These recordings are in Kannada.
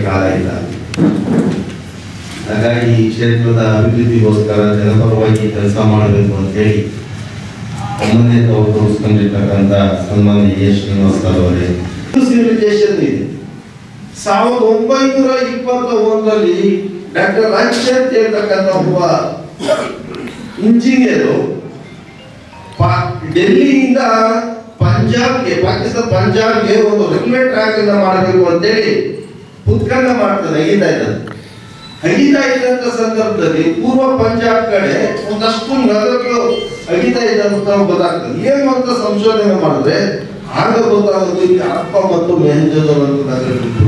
ಕಾಲ ಇಲ್ಲ. ಹಾಗಾಗಿ ಈ ಕ್ಷೇತ್ರದ ಅಭಿವೃದ್ಧಿಗೋಸ್ಕರ ಜನಪರವಾಗಿ ಕೆಲಸ ಮಾಡಬೇಕು ಅಂತೇಳಿ ಒಮ್ಮನೆ ತೋರಿಸ್ಕೊಂಡಿರ್ತಕ್ಕಂಥ ಸನ್ಮಾನ್ಯ ಎ ಶ್ರೀನಿವಾಸ್ ಅವರೇ ಸಿವಿಲೈಸೇಷನ್ ಇದೆ. 1921ರಲ್ಲಿ ಡಾಕ್ಟರ್ ರಾಜಶೇಖರ್ ಹೇಳ್ತಕ್ಕಂಥ ಒಬ್ಬ ಇಂಜಿನಿಯರು ಡೆಲ್ಲಿಯಿಂದ ಪಂಜಾಬ್ಗೆ, ಪಾಕಿಸ್ತಾನ ಪಂಜಾಬ್ಗೆ ಒಂದು ರೈಲ್ವೆ ಟ್ರ್ಯಾಕ್ ಅನ್ನ ಮಾಡಬೇಕು ಅಂತೇಳಿ ಉತ್ಖನನ ಮಾಡ್ತಾನೆ, ಅಗಿತಾ ಇದ್ದಂತ ಸಂದರ್ಭದಲ್ಲಿ ಪೂರ್ವ ಪಂಜಾಬ್ ಕಡೆ ಒಂದಷ್ಟು ನಗರಗಳು ಅಗಿತಾ ಇದ್ದಂತ ಗೊತ್ತಾಗ್ತದೆ. ಏನು ಅಂತ ಸಂಶೋಧನೆ ಮಾಡಿದ್ರೆ ಆಗ ಗೊತ್ತಾಗೋದು ಈ ಹರಪ್ಪ ಮತ್ತು ಮೊಹೆಂಜೋದಡೋ ನಗರಗಳು.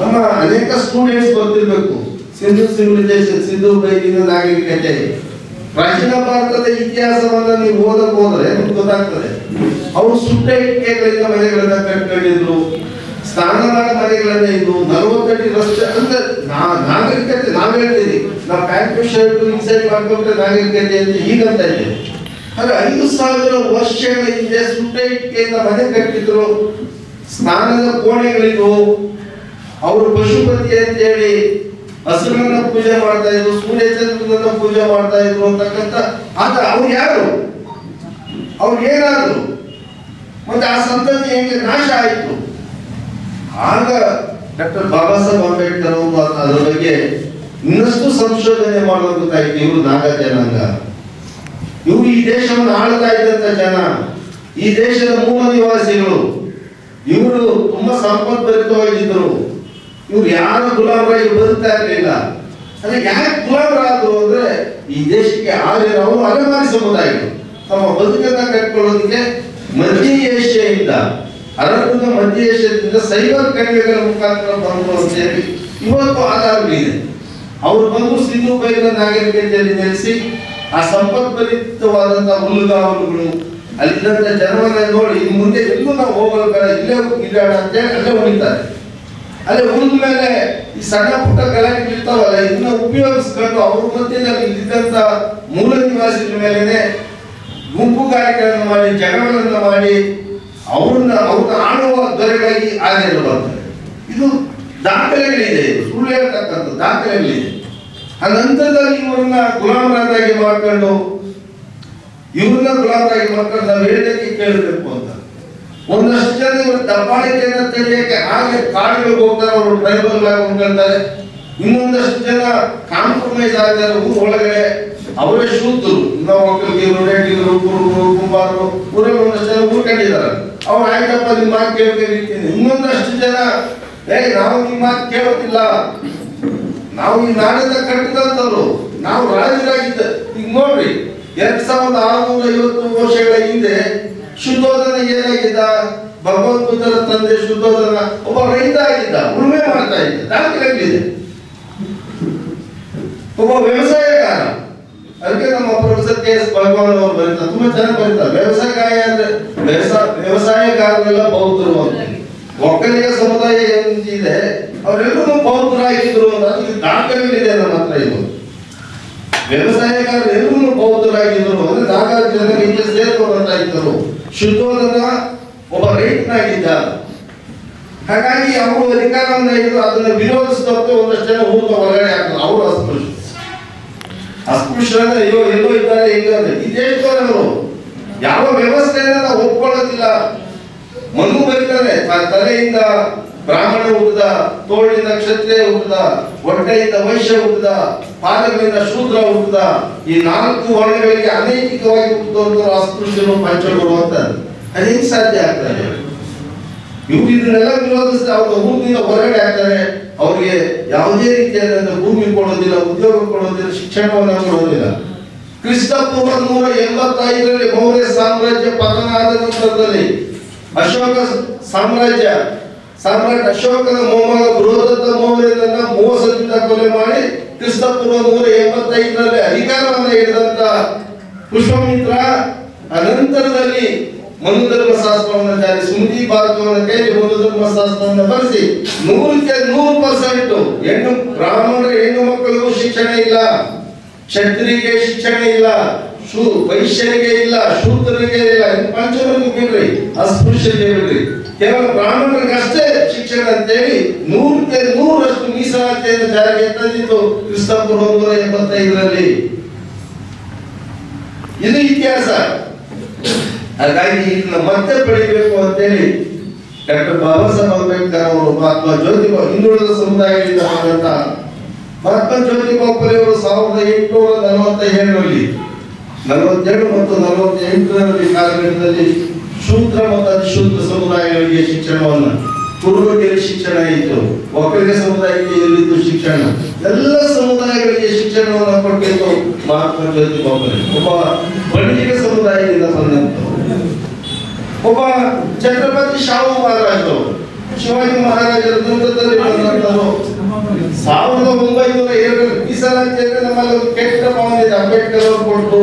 ನಮ್ಮ ಅನೇಕ ಸ್ಟೂಡೆಂಟ್ಸ್ ಗೊತ್ತಿರಬೇಕು, ಸಿಂಧು ಸಿವಿಲೈಸೇಷನ್, ಸಿಂಧು ಬೈಲಿನ ನಾಗರಿಕತೆ, ಪ್ರಾಚೀನ ಭಾರತದ ಇತಿಹಾಸವನ್ನ ನೀವು ಓದಕ್ ಹೋದ್ರೆ ನಿಮ್ಗೆ ಗೊತ್ತಾಗ್ತದೆ. ಅವರು ಸುಟ್ಟ ಇಟ್ಟಿಗೆಗಳಿಂದ ಮನೆಗಳನ್ನ ಕಟ್ಕೊಂಡಿದ್ರು, ಸ್ನಾನದ ಮನೆಗಳನ್ನ ಇದ್ದು, 40 ಅಡಿ ರಸ್ತೆ ಅಂದ್ರೆ ನಾಗರಿಕತೆ. ನಾವ್ ಹೇಳ್ತೀವಿ ನಾವು ಪ್ಯಾಂಟ್ ಶರ್ಟ್ ಇನ್ಸೈಡ್ ಮಾಡ್ಕೊಂಡ್ರೆ ನಾಗರಿಕತೆ ಅಂತ ಹೀಗಂತ ಇದ್ದೇವೆ. ಆದ್ರೆ 5000 ವರ್ಷಗಳ ಹಿಂದೆ ಸುಟ್ಟ ಇಟ್ಟಿಗೆಯಿಂದ ಮನೆ ಕಟ್ಟಿದ್ರು, ಸ್ನಾನದ ಕೋಣೆಗಳಿದ್ವು, ಅವರು ಪಶುಪತಿ ಅಂತ ಹೇಳಿ ಹಸುರನ್ನ ಪೂಜೆ ಮಾಡ್ತಾ ಇದ್ರು, ಸೂರ್ಯಚಂದ್ರನ ಪೂಜೆ ಮಾಡ್ತಾ ಇದ್ರು ಅಂತಕ್ಕಂಥ. ಆದ್ರೆ ಅವ್ರು ಯಾರು, ಅವ್ರು ಏನಾದ್ರು, ಮತ್ತೆ ಆ ಸಂತತಿ ಹೆಂಗೆ ನಾಶ ಆಯಿತು. ಆಗ ಡಾಕ್ಟರ್ ಬಾಬಾ ಸಾಹೇಬ್ ಅಂಬೇಡ್ಕರ್ ಅವರು ಅದರ ಬಗ್ಗೆ ಇನ್ನಷ್ಟು ಸಂಶೋಧನೆ ಮಾಡಬೇಕಾಯ್ತು. ಇವರು ನಾಗ ಜನಾಂಗ, ಇವರು ಈ ದೇಶವನ್ನು ಆಳ್ತಾ ಇದ್ದಂತ ಜನ, ಈ ದೇಶದ ಮೂಲ ನಿವಾಸಿಗಳು, ಇವರು ತುಂಬಾ ಸಂಪದ್ಭರಿತವಾಗಿದ್ದರು. ಇವ್ರು ಯಾರ ಗುಲಾಮರಾಗಿ ಬದುಕ್ತಾ ಇರಲಿಲ್ಲ. ಅಂದ್ರೆ ಯಾಕೆ ಗುಲಾಮರಾದ್ರು ಅಂದ್ರೆ ಈ ದೇಶಕ್ಕೆ ಆಳಿರೋ ಅಲೆಮಾರಿ ಸಮುದಾಯಗಳು ತಮ್ಮ ಬದುಕನ್ನ ಕಟ್ಕೊಳ್ಳೋದಕ್ಕೆ ಮಧ್ಯ ಏಷ್ಯಾದಿಂದ, ಅರಬ್ಬದ ಮಧ್ಯ ಏಷ್ಯಾದಿಂದ ಸೈಬರ್ ಕಣಿವೆಗಳ ಮುಖಾಂತರ ಬಂದು ಅಂತ ಹೇಳಿ ಇವತ್ತು ಆಧಾರಗಳಿದೆ. ಅವರು ಬಂದು ಸಿಂಧು ಬೈಲಿನ ನಾಗರಿಕತೆಯಲ್ಲಿ ನೆಲೆಸಿ ಆ ಸಂಪದ್ಭರಿತವಾದಂತಹ ಹುಲ್ಲುಗಾವಲುಗಳು, ಅಲ್ಲಿದ್ದಂತ ಜನವನ್ನ ನೋಡಿ ಇನ್ನು ಮುಂದೆ ಎಲ್ಲೂ ನಾವು ಹೋಗಲು ಬೇಡ, ಇಲ್ಲೇ ಇಡೋಣ ಅಂತೇಳಿ ಅಲ್ಲೇ ಹೊಡಿತಾರೆ. ಅಲ್ಲೇ ಉಳಿದ ಮೇಲೆ ಈ ಸಣ್ಣ ಪುಟ್ಟ ಗಲಾಟೆ ಇರ್ತಾವಲ್ಲ, ಇದನ್ನ ಉಪಯೋಗಿಸ್ಕೊಂಡು ಅವ್ರ ಮಧ್ಯದಲ್ಲಿ ಇದ್ದಂತ ಮೂಲ ನಿವಾಸಿಗಳ ಮೇಲೆನೆ ಗುಂಪುಗಾರಿಕೆಗಳನ್ನು ಮಾಡಿ, ಜಗಳಗಳನ್ನು ಮಾಡಿ ಅವ್ರನ್ನ ಆಳುವ ದೊರೆಗಾಗಿ ಆದೇಶ ಬರ್ತದೆ. ಇದು ದಾಖಲೆಗಳಿದೆ, ಸುಳ್ಳು ಹೇಳ್ತಕ್ಕಂಥ ದಾಖಲೆಗಳಿದೆ. ಆ ನಂತರದಲ್ಲಿ ಇವ್ರನ್ನ ಗುಲಾಮರಾಗಿ ಮಾಡ್ಕೊಂಡು ನಾವು ಹೇಳಿದಕ್ಕೆ ಕೇಳಬೇಕು ಅಂತ ಒಂದಷ್ಟು ಜನ ಇವರು ದಬ್ಬಾಳಿಕೆಯನ್ನ ತೆರೆಯಕ್ಕೆ ಹಾಗೆ ಕಾಡುಗಳಿಗೆ ಹೋಗ್ತಾರೆ, ಅವರು ಟ್ರೈಬಲ್ ಆಗಿ ಹೋಗ್ತಾರೆ. ಇನ್ನೊಂದಷ್ಟು ಜನ ಕಾಂಪ್ರಮೈಸ್ ಆಗ್ತಾರೆ ಊರ್ ಒಳಗಡೆ, ಅವರೇ ಶೂದ್ರರು, ನಾವು ಒಕ್ಕಲಿಗರು, ರೇಟಿಗರು, ಕುರುಬರು, ಕುಂಬಾರರು, ಊರಲ್ಲಿ ಒಂದಷ್ಟು ಜನ ಊರ್ಕೊಂಡಿದ್ದಾರೆ. ಅವ್ರು ಆಯ್ತಪ್ಪ ನಿಮ್ಮ ಮಾತು ಕೇಳ್ಕೊಂಡಿರ್ತೀನಿ. ಇನ್ನೊಂದಷ್ಟು ಜನ ನಾವು ನಿಮ್ಮ ಮಾತು ಕೇಳೋದಿಲ್ಲ, ನಾವು ಈ ನಾಡಿನ ಕಟ್ಟಿದಂತವ್ರು, ನಾವು ರಾಜರಾಗಿದ್ದ. ಈಗ ನೋಡ್ರಿ 2650 ವರ್ಷಗಳ ಹಿಂದೆ ಶುದ್ಧೋಧನ ಏನಾಗಿದ್ದ, ಭಗವಂತ ಬುದ್ಧರ ತಂದೆ ಶುದ್ಧೋಧನ ಒಬ್ಬ ರೈತ ಆಗಿದ್ದ, ಉಳುಮೆ ಮಾಡ್ತಾ ಇದ್ದ, ದಾಖಲೆಗಳಿದೆ. ಒಬ್ಬ ವ್ಯವಸಾಯಗಾರ, ಅದಕ್ಕೆ ನಮ್ಮ ಪ್ರೊಫೆಸರ್ ಕೆ ಎಸ್ ಭಗವಾನ್ ಅವರು ಬರೀತಾರೆ, ತುಂಬಾ ಚೆನ್ನಾಗಿ ಬರೀತಾರೆ. ವ್ಯವಸಾಯಗಾರರೆಲ್ಲ ಬೌದ್ಧರು ಅಂತ, ಒಕ್ಕಲಿಗ ಸಮುದಾಯ ಏನಿದೆ ಅವರೆಲ್ಲರೂ ಬೌದ್ಧರಾಗಿದ್ರು ಅಂತ ದಾಖಲೆಗಳಿದೆ ನಮ್ಮ ಹತ್ರ. ಇದು ವ್ಯವಸಾಯಗಾರರು ಎಲ್ಲರೂ ಬೌದ್ಧರಾಗಿದ್ರು ಅಂದ್ರೆ ನಾಗಾರ್ಜುನ ಸೇರ್ಕೊಂಡಂತಾಗಿದ್ದರು. ಶುದ್ಧೋಧನ ಒಬ್ಬ ರೈತನಾಗಿದ್ದ. ಹಾಗಾಗಿ ಅವರು ಅಧಿಕಾರವನ್ನು ಹಿಡಿದು ಅದನ್ನ ವಿರೋಧಿಸಿದವರು ಒಂದಷ್ಟು ಜನ ಊಟ ಹೊರಗಡೆ ಆಗ್ತದೆ. ಅವರು ಅಸ್ಪೃಶ್ಯರನ್ನ ಎಲ್ಲೋ ಇದ್ದಾರೆ ಹೆಂಗಂದ್ರೆ ಈ ದೇಶದವರು ಯಾವ ವ್ಯವಸ್ಥೆಯನ್ನ ನಾವು ಒಪ್ಕೊಳ್ಳೋದಿಲ್ಲ. ಮನು ಬರೀತಾರೆ, ತಲೆಯಿಂದ ಬ್ರಾಹ್ಮಣ ಹುಟ್ಟದ, ತೋಳಿನಿಂದ ಕ್ಷತ್ರಿಯ ಹುಟ್ಟದ, ಹೊಟ್ಟೆಯಿಂದ ವೈಶ್ಯ ಹುಟ್ಟದ, ಪಾದಗಳಿಂದ ಶೂದ್ರ ಹುಟ್ಟದ, ಈ 4 ವರ್ಣಗಳಿಗೆ ಅನೈತಿಕವಾಗಿ ಹುಟ್ಟಿದವರು ಅಸ್ಪೃಶ್ಯರು, ಪಂಚಗಳು ಅಂತ. ಅದೇನು ಸಾಧ್ಯ ಆಗ್ತದೆ? ಇವ್ರು ಇದನ್ನೆಲ್ಲ ವಿರೋಧಿಸಿದ ಅವ್ರ ಊರಿನಿಂದ ಹೊರಗಡೆ ಆಗ್ತಾರೆ. ಅವ್ರಿಗೆ ಯಾವುದೇ ರೀತಿಯಾದಂತಹ ಭೂಮಿ ಕೊಡೋದಿಲ್ಲ, ಉದ್ಯೋಗ ಕೊಡೋದಿಲ್ಲ, ಶಿಕ್ಷಣವನ್ನು ಕೊಡೋದಿಲ್ಲ. ಕ್ರಿಸ್ತಪೂರ್ವ 185ರಲ್ಲಿ ಮೌರ್ಯ ಸಾಮ್ರಾಜ್ಯ ಪತನ ಆದ ನಂತರದಲ್ಲಿ ಅಶೋಕ ಸಾಮ್ರಾಟ್ ಅಶೋಕನ ಮೊಮ್ಮಗ ಬೃಹದತ್ತ ಮೌರ್ಯನನ್ನ ಮೋಸದಿಂದ ಕೊಲೆ ಮಾಡಿ ಕ್ರಿಸ್ತಪೂರ್ವ 185ರಲ್ಲಿ ಅಧಿಕಾರವನ್ನು ಹಿಡಿದಂತ ಪುಷ್ಪಮಿತ್ರ ಅನಂತರದಲ್ಲಿ ಮನು ಧರ್ಮಶಾಸ್ತ್ರವನ್ನು ಜಾರಿ, ಸ್ಮೃತಿ ಭಾರತವನ್ನು ಕೈಲಿ ಮನು ಧರ್ಮಶಾಸ್ತ್ರವನ್ನು ಬರೆಸಿ 100% ಹೆಣ್ಣು ಬ್ರಾಹ್ಮಣರ ಹೆಣ್ಣು ಮಕ್ಕಳಿಗೂ ಶಿಕ್ಷಣ ಇಲ್ಲ, ಕ್ಷತ್ರಿಗೆ ಶಿಕ್ಷಣ ಇಲ್ಲ, ವೈಶ್ಯರಿಗೆ ಇಲ್ಲ, ಶೂದ್ರರಿಗೆ ಇಲ್ಲ, ಪಂಚಮರಿಗೆ ಬಿಡ್ರಿ, ಅಸ್ಪೃಶ್ಯರಿಗೆ ಬಿಡ್ರಿ, ಕೇವಲ ಬ್ರಾಹ್ಮಣರಿಗೆ ಅಷ್ಟೇ ಶಿಕ್ಷಣ ಅಂತೇಳಿ 100ಕ್ಕೆ 100ರಷ್ಟು ಮೀಸಲಾತಿಯನ್ನು ಜಾರಿಗೆ ತಂದಿದ್ದು ಕ್ರಿಸ್ತಪೂರ್ವ 185ರಲ್ಲಿ. ಇದು ಇತಿಹಾಸ. ಹಾಗಾಗಿ ಇದನ್ನ ಮತ್ತೆ ಪಡಿಬೇಕು ಅಂತೇಳಿ ಡಾಕ್ಟರ್ ಬಾಬಾ ಸಾಹೇಬ್ ಅಂಬೇಡ್ಕರ್ ಅವರು, ಮಹಾತ್ಮ ಜ್ಯೋತಿಬಾ, ಹಿಂದುಳಿದ ಸಮುದಾಯಗಳಿಂದ ಬಂದಂತ ಮಹಾತ್ಮ ಜ್ಯೋತಿಬಾ ಫುಲೆ ಅವರು 1847ರಲ್ಲಿ 42 ಮತ್ತು 48ರಲ್ಲಿ ಕಾಲಘಟ್ಟದಲ್ಲಿ ಶೂದ್ರ ಮತ್ತು ಅತಿಶೂದ್ರ ಸಮುದಾಯಗಳಿಗೆ ಶಿಕ್ಷಣವನ್ನು, ಕುರುಬರಿಗೆ ಶಿಕ್ಷಣ ಇತ್ತು, ಒಕ್ಕಲಿಗ ಸಮುದಾಯಕ್ಕೆ ಇಲ್ಲಿದ್ದು ಶಿಕ್ಷಣ, ಎಲ್ಲ ಸಮುದಾಯಗಳಿಗೆ ಶಿಕ್ಷಣವನ್ನು ಕೊಟ್ಟಿದ್ದು ಮಹಾತ್ಮ ಜ್ಯೋತಿಬಾ ಫುಲೆ. ಒಬ್ಬ ಬಣಿಕ ಸಮುದಾಯದಿಂದ ಬಂದಂತವರು. ಒಬ್ಬ ಛತ್ರಪತಿ ಶಾಹು ಮಹಾರಾಜರು, ಶಿವಾಜಿ ಮಹಾರಾಜರ ದುರ್ಗದಲ್ಲಿ ಬಂದಂತವರು. 1907 ಮೀಸಲಾತಿ ನಮ್ಮಲ್ಲಿ ಕೆಟ್ಟ ಭಾವನೆ ಇದೆ. ಅಂಬೇಡ್ಕರ್ ಅವರು ಕೊಟ್ಟರು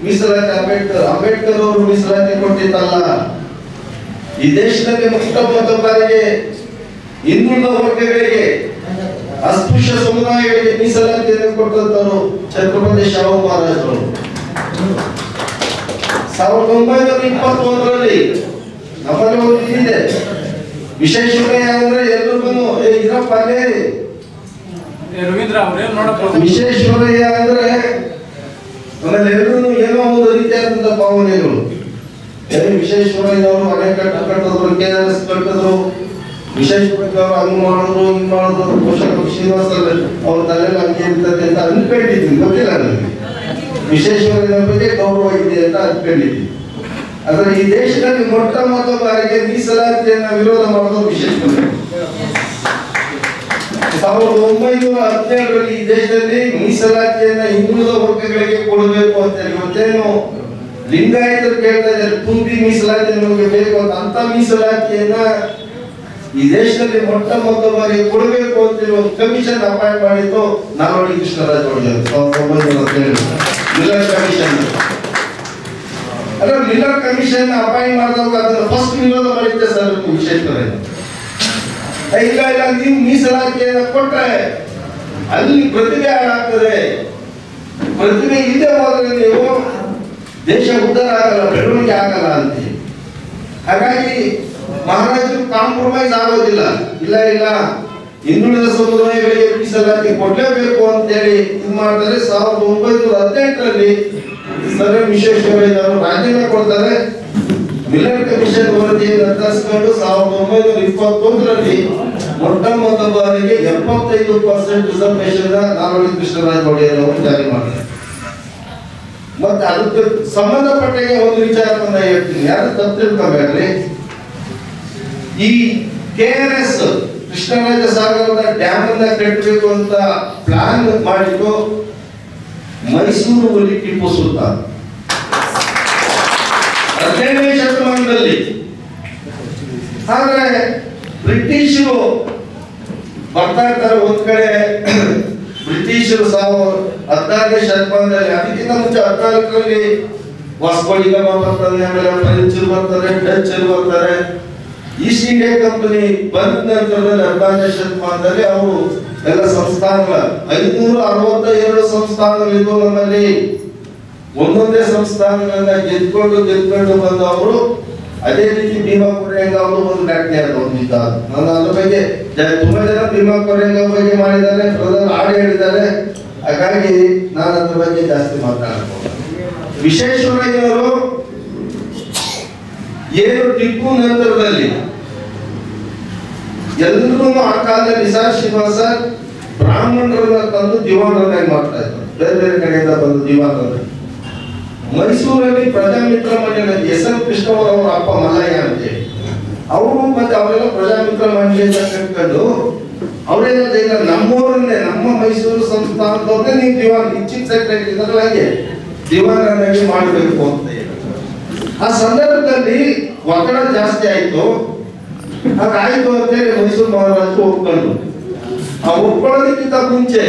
ಮೀಸಲಾತಿ, ಅಂಬೇಡ್ಕರ್ ಅವರು ಮೀಸಲಾತಿ ಕೊಟ್ಟಿದ್ದಲ್ಲ. ಈ ದೇಶದಲ್ಲಿ ಮೊಟ್ಟ ಬಾರಿಗೆ ಹಿಂದುಳಿದ ವರ್ಗಗಳಿಗೆ, ಅಸ್ಪೃಶ್ಯ ಸಮುದಾಯಗಳಿಗೆ ಮೀಸಲಾತಿಯನ್ನು ಕೊಟ್ಟಂತವರು ಛತ್ರಪತಿ ಶಾಹು ಮಹಾರಾಜರು. 1921ರಲ್ಲಿ ನಮ್ಮಲ್ಲಿ ಒಂದು ಇದೆ, ವಿಶ್ವೇಶ್ವರಯ್ಯ ಅಂದ್ರೆ ಎಲ್ರಿಗೂ ಇರಪ್ಪ ಅಲ್ಲೇ ವಿಶ್ವೇಶ್ವರಯ್ಯ ಅಂದ್ರೆ ನಮ್ಮಲ್ಲಿ ಎಲ್ಲರೂ ಏನೋ ಒಂದು ರೀತಿಯಾದಂತಹ ಭಾವನೆಗಳು. ವಿಶ್ವೇಶ್ವರಯ್ಯನವರು ಅಣೆಕಟ್ಟು ಕಟ್ಟಿದ್ರು, KRS ಕಟ್ಟಿದ್ರು, ವಿಶ್ವೇಶ್ವರಯ್ಯ ಅವರು ಹಂಗ್ ಮಾಡಿದ್ರು ಹಿಂಗ್ ಮಾಡಿದ್ರು, ಪೋಷಕ ಶ್ರೀನಿವಾಸ ಅವ್ರ ತಲೆಯಲ್ಲಿ ಹಂಗೆ ಇರ್ತದೆ ಅಂತ ಅನ್ಕೊಂಡಿದ್ವಿ, ಗೊತ್ತಿಲ್ಲ ನನಗೆ. ವಿಶ್ವೇಶ್ವರಯ್ಯನ ಬಗ್ಗೆ ಗೌರವ ಇದೆ ಅಂತ ಅನ್ಕೊಂಡಿದ್ವಿ. ಆದ್ರೆ ಈ ದೇಶದಲ್ಲಿ ಮೊಟ್ಟ ಮೊದಲ ಬಾರಿಗೆ ಮೀಸಲಾತಿಯನ್ನು ವಿರೋಧ ಮಾಡೋದು ವಿಶ್ವೇಶ್ವರಯ್ಯ. 1917ರಲ್ಲಿ ಈ ದೇಶದಲ್ಲಿ ಮೀಸಲಾತಿಯನ್ನ ಹಿಂದುಳಿದ ವರ್ಗಗಳಿಗೆ ಕೊಡಬೇಕು ಅಂತ ಹೇಳಿ, ಮತ್ತೇನು ಲಿಂಗಾಯತರು ಕೇಳ್ತಾ ಇದ್ದಾರೆ ತುಂಬಿ ಮೀಸಲಾತಿ ನಮಗೆ ಬೇಕು ಅಂತ ಮೀಸಲಾತಿಯನ್ನ ಈ ದೇಶದಲ್ಲಿ ಮೊಟ್ಟ ಮೊದಲ ಬಾರಿಗೆ ಕೊಡಬೇಕು ಅಂತ ಹೇಳಿ ಒಂದು ಕಮಿಷನ್ ಅಪಾಯಿಂಟ್ ಮಾಡಿದ್ದು ನಾಲ್ವಡಿ ಕೃಷ್ಣರಾಜ ಒಡೆಯರ್ 1917 ಮಿಲ್ಲರ್ ಕಮಿಷನ್. ಅಲ್ಲ, ಮಿಲ್ಲರ್ ಕಮಿಷನ್ ಅಪಾಯಿಂಟ್ ಮಾಡಿದಾಗ ಅದನ್ನ ಫಸ್ಟ್ ವಿರೋಧ ಮಾಡಿದ್ದೆ ಸರ್ ವಿಶ್ವೇಶ್ವರಯ್ಯ. ಇಲ್ಲ ಇಲ್ಲ, ನೀವು ಮೀಸಲಾತಿಯನ್ನು ಕೊಟ್ರೆ ಅಲ್ಲಿ ಪ್ರತಿಭೆ ಹಾಳಾಗ್ತದೆ, ಪ್ರತಿಭೆ ಇಲ್ಲದೆ ಹೋದ್ರೆ ನೀವು ದೇಶ ಉದ್ಧಾರ ಆಗಲ್ಲ, ಬೆಳವಣಿಗೆ ಆಗಲ್ಲ ಅಂತ. ಹಾಗಾಗಿ ಮಹಾರಾಜರು ಕಾಂಪ್ರಮೈಸ್ ಆಗೋದಿಲ್ಲ. ಇಲ್ಲ ಇಲ್ಲ, ಹಿಂದುಳಿದ ಸಮುದಾಯಗಳಿಗೆ ಮೀಸಲಾತಿ ಕೊಡ್ಲೇಬೇಕು ಅಂತೇಳಿ ಇದು ಮಾಡ್ತಾರೆ. 1918ರಲ್ಲಿ ಸರ್ ವಿಶ್ವೇಶ್ವರಯ್ಯ ಅವರು ರಾಜೀನಾಮೆ ಕೊಡ್ತಾರೆ. ಮಿಲ್ಲರ್ ಕಮಿಷನ್ ವರದಿಯನ್ನು ತರಿಸಿಕೊಂಡು 1921ರಲ್ಲಿ ಮೊಟ್ಟ ಮೊದಲ ಬಾರಿಗೆ 75% ರಿಸರ್ವೇಶನ್ ನಾಲ್ವಡಿ ಕೃಷ್ಣರಾಜ ಒಡೆಯರ್ ಅವರು ಜಾರಿ ಮಾಡ್ತಾರೆ. ಮತ್ತೆ ಅದಕ್ಕೆ ಸಂಬಂಧಪಟ್ಟಾಗೆ ಒಂದು ವಿಚಾರವನ್ನ ಹೇಳ್ತೀನಿ, ಯಾರು ತಪ್ಪು ತಿಳ್ಕೊಬೇಡ್ರಿ. ಈ KRS ಕೃಷ್ಣರಾಜ ಸಾಗರದ ಡ್ಯಾಮ್ ಅನ್ನ ಕಟ್ಟಬೇಕು ಅಂತ ಪ್ಲಾನ್ ಮಾಡಿದ್ದು ಮೈಸೂರು ಒಲಿ ಟಿಪ್ಪು ಸುಲ್ತಾನ್ 17ನೇ ಶತಮಾನದಲ್ಲಿ. ಆದ್ರೆ ಬ್ರಿಟಿಷರು ಬರ್ತಾ ಇರ್ತಾರೆ ಒಂದ್ ಕಡೆ. ಬ್ರಿಟಿಷರು 16ನೇ ಶತಮಾನದಲ್ಲಿ, ಅದಕ್ಕಿಂತ ಮುಂಚೆ 14ರಲ್ಲಿ ವಾಸ್ಕೋ ಡಿ ಗಾಮಾ ಬರ್ತಾರೆ, ಆಮೇಲೆ ಫ್ರೆಂಚರು ಬರ್ತಾರೆ, ಡಚ್ಚರು ಬರ್ತಾರೆ. ಈಸ್ಟ್ ಇಂಡಿಯಾ ಕಂಪನಿ ಬಂದ ನಂತರದಲ್ಲಿ 14ನೇ ಶತಮಾನದಲ್ಲಿ ಅವರು ಎಲ್ಲ ಸಂಸ್ಥಾನಗಳ 562 ಸಂಸ್ಥಾನಗಳಿದ್ದು ನಮ್ಮಲ್ಲಿ. ಒಂದೊಂದೇ ಸಂಸ್ಥಾನಗಳನ್ನ ಗೆದ್ಕೊಂಡು ಬಂದವರು. ಅದೇ ರೀತಿ ಭೀಮಾ ಕೊರೆಂಗ ಅವರು ಒಂದು ಘಟನೆ ಹೊಂದಿದ್ದ. ನಾನು ಅದ್ರ ಬಗ್ಗೆ ತುಂಬಾ ಜನ ಭೀಮಾ ಕೊರೆಂಗ ಬಗ್ಗೆ ಮಾಡಿದ್ದಾರೆ, ಹಾಡು ಹೇಳಿದ್ದಾರೆ. ಹಾಗಾಗಿ ನಾನು ಅದ್ರ ಬಗ್ಗೆ ಜಾಸ್ತಿ ಮಾತಾಡಬಹುದು. ವಿಶ್ವೇಶ್ವರಯ್ಯನವರು ಏನು ಟಿಪ್ಪು ನಂತರದಲ್ಲಿ ಎಲ್ಲರೂ ಆ ಕಾಲದಲ್ಲಿ ನಿಸಾರ್ ಶ್ರೀನಿವಾಸ ಬ್ರಾಹ್ಮಣರನ್ನ ತಂದು ದಿವಾನರನ್ನಾಗಿ ಮಾಡ್ತಾ ಇದ್ರು. ಬೇರೆ ಬೇರೆ ಕಡೆಯಿಂದ ಬಂದು ದಿವಾನರನ್ನ ಮೈಸೂರಲ್ಲಿ ಪ್ರಜಾಮಿತ್ರ ಮಂಡಳಿ SN ಕೃಷ್ಣವರ ಅಪ್ಪ ಮಲ್ಲಯ್ಯ ಅಂತೇಳಿ ಅವರು ಮತ್ತೆ ಅವರೆಲ್ಲ ಪ್ರಜಾಮಿತ್ರ ಮಂಡಳಿ ಅಂತ ಕಟ್ಕೊಂಡು ಅವರೇನ ನಮ್ಮೂರನ್ನೇ, ನಮ್ಮ ಮೈಸೂರು ಸಂಸ್ಥಾನದವ್ರನ್ನೇ ನೀವು ದಿವಾನ್ ಚೀಫ್ ಸೆಕ್ರೆಟರಿ ಇದ್ರಲ್ಲ ಹಾಗೆ ದಿವಾನರನ್ನಾಗಿ ಮಾಡಬೇಕು ಅಂತ ಹೇಳಿ. ಆ ಸಂದರ್ಭದಲ್ಲಿ ಒತ್ತಡ ಜಾಸ್ತಿ ಆಯ್ತು. ಹಾಗಾಯ್ತು ಅಂತೇಳಿ ಮೈಸೂರು ಮಹಾರಾಜರು ಒಪ್ಕೊಂಡು, ಆ ಒಪ್ಕೊಳ್ಳೋದಕ್ಕಿಂತ ಮುಂಚೆ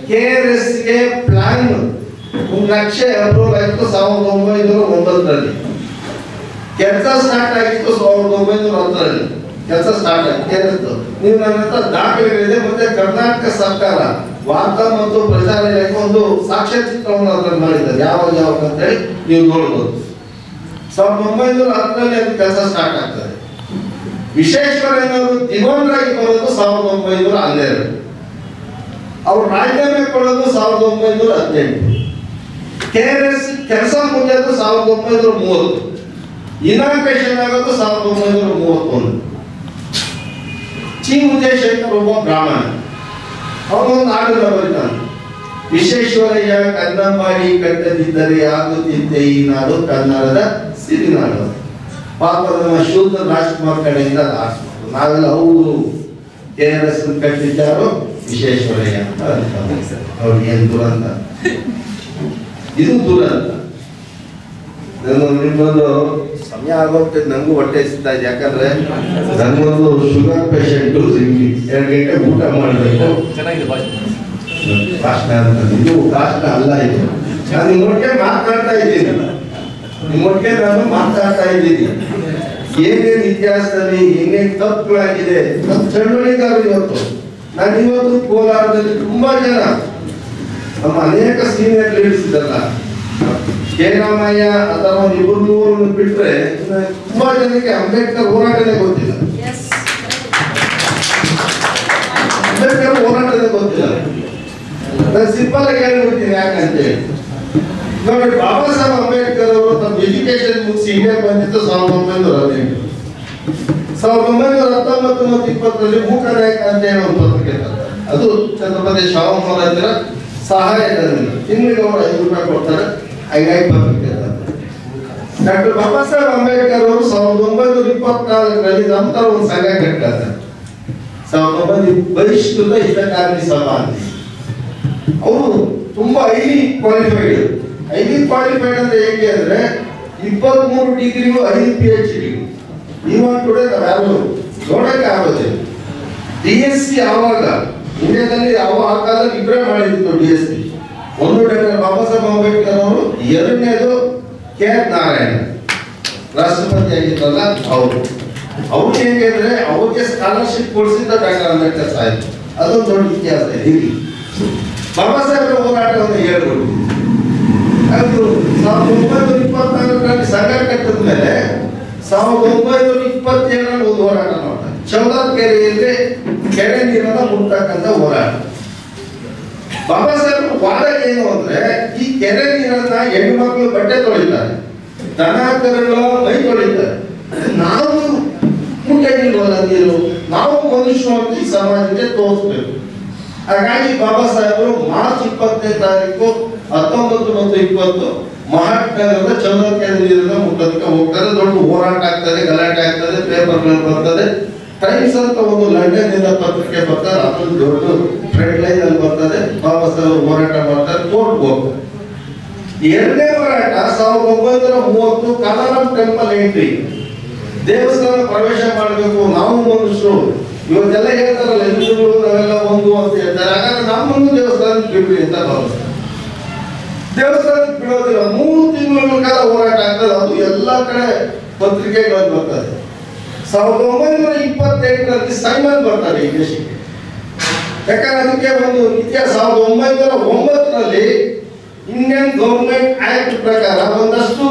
KRSಗೆ ಪ್ಲಾನ್ ನಕ್ಷೆ ಅಪ್ರೂವಲ್ ಆಯ್ತು 1909ರಲ್ಲಿ. ಕೆಲಸ ಸ್ಟಾರ್ಟ್ ಆಗಿತ್ತು 1910ರಲ್ಲಿ. ಕೆಲಸ ಸ್ಟಾರ್ಟ್ ಆಯ್ತು. ನೀವು ನನ್ನ ಹತ್ರ ದಾಖಲೆಗಳಿದೆ. ಮತ್ತೆ ಕರ್ನಾಟಕ ಸರ್ಕಾರ ವಾರ್ತಾ ಮತ್ತು ಪ್ರಚಾರ ಇಲಾಖೆ ಒಂದು ಸಾಕ್ಷ್ಯಚಿತ್ರವನ್ನು ಅದರಲ್ಲಿ ಮಾಡಿದ್ದಾರೆ. ಯಾವಾಗ ಅಂತ ಹೇಳಿ ನೀವು ನೋಡ್ಬೋದು. 1910ರಲ್ಲಿ ಅದು ಕೆಲಸ ಸ್ಟಾರ್ಟ್ ಆಗ್ತದೆ. ವಿಶ್ವೇಶ್ವರಯ್ಯನವರು ದಿವಾನರಾಗಿ ಬರೋದು 1912. ಅವರು ರಾಜೀನಾಮೆ ಕೊಡೋದು 1918. KRS ಕೆಲಸ ಮುಗಿಯೋದು 1930. ಇನಾಗ್ರೇಷನ್ ಆಗೋದು 1931. ಚಿ ಉದಯಶಂಕರ್ ಒಬ್ಬ ಬ್ರಾಹ್ಮಣ, ಅವನೊಂದು ಹಾಡನ್ನ ಬರೀತಾನೆ. ವಿಶ್ವೇಶ್ವರಯ್ಯ ಕನ್ನಂಬಾಡಿ ಕಟ್ಟದಿದ್ದರೆ ಆಗುತ್ತಿದ್ದೆ ಈ ನಾಡು ಕನ್ನಡದ ಸಿರಿನಾಡು. ಪಾಪ ನಮ್ಮ ಶುದ್ಧ ರಾಜ್ಕುಮಾರ್ ಕಡೆಯಿಂದ ನಾವೆಲ್ಲ ಹೌದು KRS ಕಟ್ಟಿದ್ದಾರೋ ವಿಶ್ವೇಶ್ವರಯ್ಯ ಅಂತ ಅವ್ರಿಗೆ ಏನ್ ದುರಂತ, ಇದು ದುರಂತ. ನಿಮ್ಮೊಂದು ಸಮಯ ಆಗೋಗ್ತದೆ, ನಂಗೂ ಹೊಟ್ಟೆ ಸಿಗ್ತಾ ಇದೆ. ಯಾಕಂದ್ರೆ ನನ್ಗೊಂದು ಶುಗರ್ ಪೇಷಂಟ್ 2 ಗಂಟೆ ಊಟ ಮಾಡಬೇಕು. ಭಾಷಣ ಅಂತ ಇದು ಭಾಷಣ ಅಲ್ಲ, ಇದು ನಾನು ನಿಮ್ಮೊಟ್ಟಿಗೆ ಮಾತಾಡ್ತಾ ಇದ್ದೀನಿ. ನಿಮ್ಮೊಟ್ಟಿಗೆ ನಾನು ಮಾತಾಡ್ತಾ ಇದ್ದೀನಿ. ಏನೇನು ಇತಿಹಾಸದಲ್ಲಿ ಏನೇನು ತಪ್ಪುಗಳಾಗಿದೆ, ನಮ್ಮ ಚಳವಳಿಗಾರರು ಇವತ್ತು. ನಾನು ಇವತ್ತು ಕೋಲಾರದಲ್ಲಿ ತುಂಬಾ ಜನ ನಮ್ಮ ಅನೇಕ ಸೀನಿಯರ್ ಲೀಡರ್ಸ್ ಇದ್ದಲ್ಲ, ಕೆ ರಾಮಯ್ಯ ಅಥವಾ ಇಬ್ಬರು ಮೂರನ್ನು ಬಿಟ್ರೆ ತುಂಬಾ ಜನಕ್ಕೆ ಅಂಬೇಡ್ಕರ್ ಹೋರಾಟನೇ ಗೊತ್ತಿಲ್ಲ. ಅಂಬೇಡ್ಕರ್ ಹೋರಾಟನೇ ಗೊತ್ತಿಲ್ಲ. ನಾನು ಸಿಂಪಲ್ ಆಗಿ ಹೇಳ್ಬಿಡ್ತೀನಿ ಯಾಕಂತೇಳಿ. ನೋಡಿ, ಬಾಬಾ ಸಾಹೇಬ್ ಅಂಬೇಡ್ಕರ್ ಅವರು ತಮ್ಮ ಎಜುಕೇಶನ್ ಮುಗಿಸಿ ಇಂಡಿಯಾಗೆ ಬಂದಿದ್ದು 1918. 1919 ಮತ್ತು 20 ಮೂಕನಾಯಕ ಅಂತ ಹೇಳಿ ಒಂದು ಪತ್ರಿಕೆ ತಂತಾರೆ. ಅದು ಛತ್ರಪತಿ ಶಿವಾಜಿ ಮಹಾರಾಜರ ಸಹಾಯದಿಂದ ತಿಂಗಳಿಗೆ ಅವರು 5 ರೂಪಾಯಿ ಕೊಡ್ತಾರೆ. ಹಾಗಾಗಿ ಪತ್ರಿಕೆ ತಂತಾರೆ. ಡಾಕ್ಟರ್ ಬಾಬಾ ಸಾಹೇಬ್ ಅಂಬೇಡ್ಕರ್ ಅವರು 1924ರಲ್ಲಿ ನಂತರ ಒಂದು ಸಂಘ ಕಟ್ತಾರೆ. 1920 ಬಹಿಷ್ಕೃತ ಹಿತಕಾರಣಿ ಸಭಾ ಅಂತ. ಅವರು ತುಂಬಾ ಹೈಲಿ ಕ್ವಾಲಿಫೈಡ್ ಅಂದ್ರೆ ಹೇಗೆ ಅಂದ್ರೆ 23 ಡಿಗ್ರಿಗಳು 5 PhD. ಇವನ್ ಟುಡೇ ನಾವ್ಯಾರು ನೋಡಕ್ಕೆ ಆಗೋದಿಲ್ಲ. DSc ಆವಾಗ ಇಂಡಿಯಾದಲ್ಲಿ ಆ ಕಾಲದಲ್ಲಿ ಇಬ್ಬರೇ ಮಾಡಿದ್ದು DSc. ಒಂದು ಡಾಕ್ಟರ್ ಬಾಬಾ ಸಾಹೇಬ್ ಅಂಬೇಡ್ಕರ್ ಅವರು, ಎರಡನೇದು KR ನಾರಾಯಣ ರಾಷ್ಟ್ರಪತಿ ಆಗಿದ್ರಲ್ಲ ಅವ್ರು ಹೇಗೆ ಅಂದ್ರೆ ಅವ್ರಿಗೆ ಸ್ಕಾಲರ್ಶಿಪ್ ಕೊಡಿಸಿದ್ದ ಡಾಕ್ಟರ್ ಅಂಬೇಡ್ಕರ್ ಸಾಹೇಬ್. ಅದೊಂದು ದೊಡ್ಡ ಇತಿಹಾಸ ಇದೆ. ಬಾಬಾ ಸಾಹೇಬ್ರ ಹೋರಾಟವನ್ನು ಹೇಳ್ಬೋದು. ಅದು 1924ರಲ್ಲಿ ಸಂಘ ಕಟ್ಟಿದ ಮೇಲೆ 1927ರಲ್ಲಿ ಒಂದು ಹೋರಾಟ ಮಾಡ್ತಾರೆ. ಚೌದಾರ್ ಕೆರೆಯಲ್ಲಿ ಕೆರೆ ನೀರನ್ನ ಮುಟ್ಟತಕ್ಕಂಥ ಹೋರಾಟ. ಬಾಬಾ ಸಾಹೇಬ್ರ ವಾದ ಏನು ಅಂದ್ರೆ, ಈ ಕೆರೆ ನೀರನ್ನ ಹೆಣ್ಣು ಮಕ್ಕಳು ಬಟ್ಟೆ ತೊಳಿತಾರೆ, ದನ ಕರುಗಳ ಮೈ ತೊಳಿತಾರೆ, ನಾವು ಮುಟ್ಟಂಗಿಲ್ವಲ್ಲ ನೀರು, ನಾವು ಮನುಷ್ಯರು ಅಂತ ಈ ಸಮಾಜಕ್ಕೆ ತೋರಿಸ್ಬೇಕು. ಹಾಗಾಗಿ ಬಾಬಾ ಸಾಹೇಬರು ಮಾರ್ಚ್ 20ನೇ ತಾರೀಕು 19 ಮತ್ತು 20 ಮಹಾತ್ಮನಗರದ ಚೌದಾರ್ ನೀರನ್ನ ಮುಟ್ಟೋದಕ್ಕೆ ಹೋಗ್ತಾರೆ. ದೊಡ್ಡ ಹೋರಾಟ ಆಗ್ತದೆ, ಗಲಾಟೆ ಆಗ್ತದೆ, ಪೇಪರ್ಗಳಲ್ಲಿ ಬರ್ತದೆ. ಟೈಮ್ಸ್ ಅಂತ ಒಂದು ಲಂಡನ್ ಇಂದ ಪತ್ರಿಕೆ ಬರ್ತಾರೆ, ಅದೊಂದು ದೊಡ್ಡ ಫ್ರಂಟ್ ಲೈನ್ ಅಲ್ಲಿ ಬರ್ತದೆ. ಬಾಬಾ ಸಾಹೇಬ್ ಹೋರಾಟ ಮಾಡ್ತಾರೆ, ಕೋರ್ಟ್ ಹೋಗ್ತಾರೆ. ಎರಡನೇ ಹೋರಾಟ 1930 ಕಾಲಾರಾಮ್ ಟೆಂಪಲ್ ಎಂಟ್ರಿ, ದೇವಸ್ಥಾನ ಪ್ರವೇಶ ಮಾಡಬೇಕು, ನಾವು ಮನುಷ್ಯರು. ಇವತ್ತೆಲ್ಲ ಹೇಳ್ತಾರಲ್ಲ ಹಿಂದೂಗಳು ನಾವೆಲ್ಲ ಒಂದು ಅಂತ ಹೇಳ್ತಾರೆ. ಹಾಗಾದ್ರೆ ನಮ್ಮನ್ನು ದೇವಸ್ಥಾನಕ್ಕೆ ಬಿಡ್ರಿ ಅಂತ ಭಾವಿಸ್ತಾರೆ. ದೇವಸ್ಥಾನಕ್ಕೆ ಬಿಡೋದಿಲ್ಲ. 3 ತಿಂಗಳ ಕಾಲ ಹೋರಾಟ ಆಗ್ತದೆ. ಅದು ಎಲ್ಲಾ ಕಡೆ ಪತ್ರಿಕೆಗಳಲ್ಲಿ ಬರ್ತದೆ. 1928ರಲ್ಲಿ ಸೈಮನ್ ಬರ್ತಾರೆ ಈ ದೇಶಕ್ಕೆ. ಯಾಕಂದ್ರೆ ಅದಕ್ಕೆ ಒಂದು ಇತಿಹಾಸ. 1909ರಲ್ಲಿ ಇಂಡಿಯನ್ ಗವರ್ಮೆಂಟ್ ಆಕ್ಟ್ ಪ್ರಕಾರ ಒಂದಷ್ಟು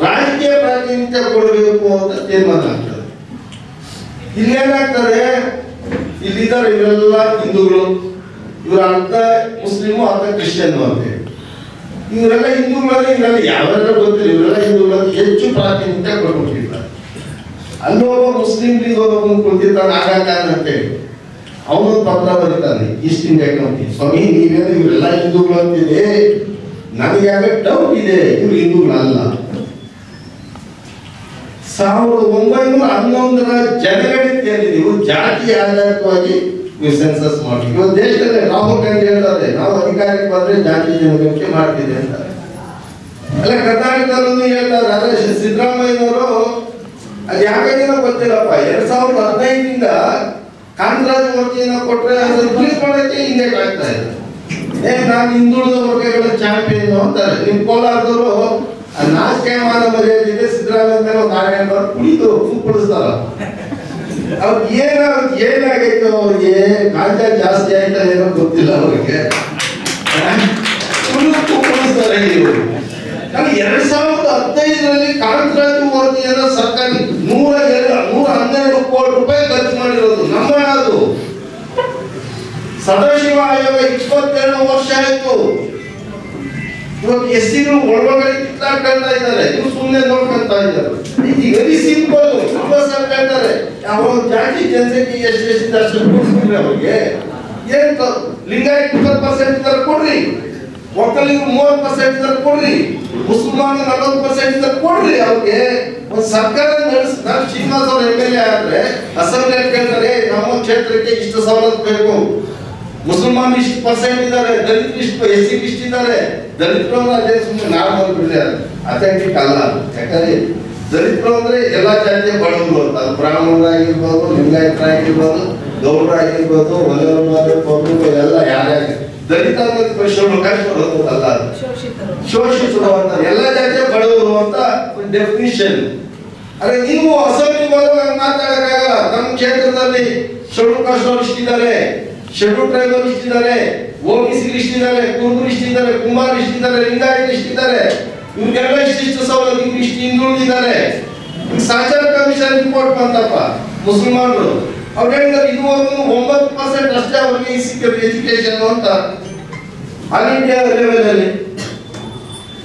ರಾಜಕೀಯ ಪ್ರಾತಿನಿಧ್ಯ ಕೊಡಬೇಕು ಅಂತ ತೀರ್ಮಾನ ಆಗ್ತದೆ. ಇಲ್ಲೇನಾಗ್ತದೆ, ಇಲ್ಲಿದ್ದಾರೆ ಇವರೆಲ್ಲ ಹಿಂದೂಗಳು, ಇವರ ಅರ್ಧ ಮುಸ್ಲಿಮು ಅರ್ಧ ಕ್ರಿಶ್ಚಿಯನ್ ಅಂತ. ಇವರೆಲ್ಲ ಹಿಂದೂಗಳಲ್ಲಿ ಇವರೆಲ್ಲ ಯಾವೆಲ್ಲ ಗೊತ್ತಿಲ್ಲ, ಇವರೆಲ್ಲ ಹಿಂದೂಗಳಲ್ಲಿ ಹೆಚ್ಚು ಪ್ರಾತಿನಿಧ್ಯ ಕೊಡ್ಬಿಟ್ಟಿರ್ತಾರೆ. ಅಲ್ಲೊಬ್ಬ ಮುಸ್ಲಿಂ ಲೀಗ್ ಒಬ್ಬ ಕುಳಿತಿರ್ತಾನೆ ಆಗಾ ಖಾನ್ ಅಂತೇಳಿ, ಅವನೊಂದು ಪತ್ರ ಬರೀತಾನೆ ಈಸ್ಟ್ ಇಂಡಿಯಾ ಕಂಪನಿ. ಸ್ವಾಮಿ, ನೀವೇನು ಇವರೆಲ್ಲ ಹಿಂದೂಗಳು ಅಂತಿದೆ, ನನಗೆ ಆಗ ಡೌಟ್ ಇದೆ, ಇವ್ರು ಹಿಂದೂಗಳಲ್ಲ. 1911ರ ಜನಗಣತಿಯಲ್ಲಿ ನೀವು ಜಾತಿ ಆಧಾರಿತವಾಗಿ ನೀವು ಸೆನ್ಸಸ್ ಮಾಡಿ. ಇವತ್ತು ದೇಶದಲ್ಲಿ ರಾಹುಲ್ ಗಾಂಧಿ ಹೇಳ್ತಾರೆ, ನಾವು ಅಧಿಕಾರಕ್ಕೆ ಬಂದ್ರೆ ಜಾತಿ ಜನಗಣತಿ ಮಾಡ್ತಿದೆ ಅಂತ. ಅಲ್ಲ, ಕರ್ನಾಟಕದಲ್ಲೂ ಹೇಳ್ತಾರೆ. ಆದ್ರೆ ಸಿದ್ದರಾಮಯ್ಯನವರು ಅದು ಯಾಕಾಗಿನೋ ಗೊತ್ತಿಲ್ಲಪ್ಪ, 2015ರಿಂದ ಕಾಂತರಾಜ್ ವರದಿಯನ್ನ ಕೊಟ್ರೆ ಅದನ್ನು ರಿಲೀಸ್ ಮಾಡೋಕ್ಕೆ ಹಿಂದೆ ಆಗ್ತಾ ಇದೆ. ನಾನು ಹಿಂದುಳಿದ ವರ್ಗಗಳ ಚಾಂಪಿಯನ್ ಅಂತಾರೆ. ನಿಮ್ ಕೋಲಾರದವರು ನಾಚಿಕೆ ಮಾನ ಮರ್ಯಾದೆ ಇದೆ, ಸಿದ್ದರಾಮಯ್ಯ ಮೇಲೆ ಒಂದು ಆಣೆ ಕುಡಿದು ಕುಡಿಸ್ತಾರ. ಅವ್ರಿಗೆ ಏನಾಗೈತೆ, ಅವ್ರಿಗೆ ಗಾಂಜಾ ಜಾಸ್ತಿ ಆಯ್ತಾ ಏನೋ ಗೊತ್ತಿಲ್ಲ ಅವ್ರಿಗೆ. ನಾನು 2015ರಲ್ಲಿ ಕಾಂತರಾಜು ವರದಿಯನ್ನು ಸರ್ಕಾರ 112 ಕೋಟಿ ರೂಪಾಯಿ ಖರ್ಚು ಮಾಡಿರೋದು ನಮ್ಮ ಅದು. ಸದಾಶಿವ ಆಯೋಗ 22 ವರ್ಷ ಆಯ್ತು. ಇವತ್ತು ಎಸ್ಸಿಗಳು ಒಳಗಡೆ ಕಿತ್ತಾಡ್ತಾ ಇದ್ದಾರೆ, ಇವ್ರು ಸುಮ್ಮನೆ ನೋಡ್ಕೊಂತ ಇದ್ದಾರೆ. ಈಗ ವೆರಿ ಸಿಂಪಲ್, ಹೇಳ್ತಾರೆ ಯಾವ ಜಾತಿ ಜನಸಂಖ್ಯೆ ಎಷ್ಟು ಅಷ್ಟು ಕೊಡ್ಬಿಡ್ರಿ ಅವ್ರಿಗೆ. ಏನ್ ಲಿಂಗಾಯತ್ 20% ಕೊಡ್ರಿ, ಒಕ್ಕಲಿಗರು 30% ಕೊಡ್ರಿ, ಮುಸಲ್ಮಾನ 40% ಕೊಡ್ರಿ. ಅವ್ರಿಗೆ ಒಂದು ಸರ್ಕಾರ ನಾನು ಶ್ರೀನಿವಾಸ್ ಅವ್ರ MLA ಆದ್ರೆ ಅಸೆಂಬ್ಲಿ ಕೇಳ್ತಾರೆ, ನಮ್ಮ ಕ್ಷೇತ್ರಕ್ಕೆ ಇಷ್ಟು ಸವಲತ್ತು ಬೇಕು, ಮುಸಲ್ಮಾನ್ ಇಷ್ಟು % ಇದ್ದಾರೆ, ದಲಿತರು ಇಷ್ಟು, SC ಇಷ್ಟು ಇದ್ದಾರೆ. ದಲಿತರು ಅಂದ್ರೆ ಅದೇ ಸುಮ್ಮನೆ ನಾರ್ಮಲ್ ಬಿಡ್ತಾರೆ, ಅಥೆಂಟಿಕ್ ಅಲ್ಲ. ಯಾಕಂದ್ರೆ ದಲಿತರು ಅಂದ್ರೆ ಎಲ್ಲಾ ಜಾತಿಯ ಬಡವರು ಅಂತ, ಅದು ಬ್ರಾಹ್ಮಣರಾಗಿರ್ಬೋದು, ಲಿಂಗಾಯತರಾಗಿರ್ಬೋದು, ಗೌಡರಾಗಿರ್ಬೋದು, ಒಲೆಯವರು ಎಲ್ಲ ಯಾರ್ಯಾರು ದಲಿತ ಅಲ್ಲ, ಶೋಷಿತರು ಅಂತ ಎಲ್ಲ ಜಾತಿಯ ಬಡವರು ಅಂತ ಡೆಫಿನಿಷನ್. ಅರೆ ನೀವು ಅಸೆಂಬ್ಲಿ ಮಾತಾಡಕ್ಕಾಗಲ್ಲ. ನಮ್ಮ ಕ್ಷೇತ್ರದಲ್ಲಿ ಶೆಡ್ಯೂಲ್ ಕಾಸ್ಟ್ ಅವರು ಇಷ್ಟಿದ್ದಾರೆ, ಶೆಡ್ಯೂಲ್ ಟ್ರೈಬಲ್ ಇಷ್ಟಿದ್ದಾರೆ, OBC ಇಷ್ಟಿದ್ದಾರೆ, ಕುರುಬರು ಇಷ್ಟಿದ್ದಾರೆ, ಕುಮಾರ್ ಇಷ್ಟಿದ್ದಾರೆ, ಲಿಂಗಾಯತ ಇಷ್ಟಿದ್ದಾರೆ, ಇವ್ರಿಗೆಲ್ಲ ಇಷ್ಟಿಷ್ಟು ಸವಲತ್ತು, ಇವ್ರು ಇಷ್ಟು ಹಿಂದುಳಿದಿದ್ದಾರೆ. ಸಾಚಾರ ಕಮಿಷನ್ ರಿಪೋರ್ಟ್ ಬಂತಪ್ಪ, ಮುಸಲ್ಮಾನರು ಅವ್ರು ಹೇಳಿದ್ರೆ ಇದುವರೆಗೂ 9% ಅಷ್ಟೇ ಅವ್ರಿಗೆ ಎಜುಕೇಶನ್ ಅಂತ. ಆಲ್ ಇಂಡಿಯಾ ಲೆವೆಲ್ ಅಲ್ಲಿ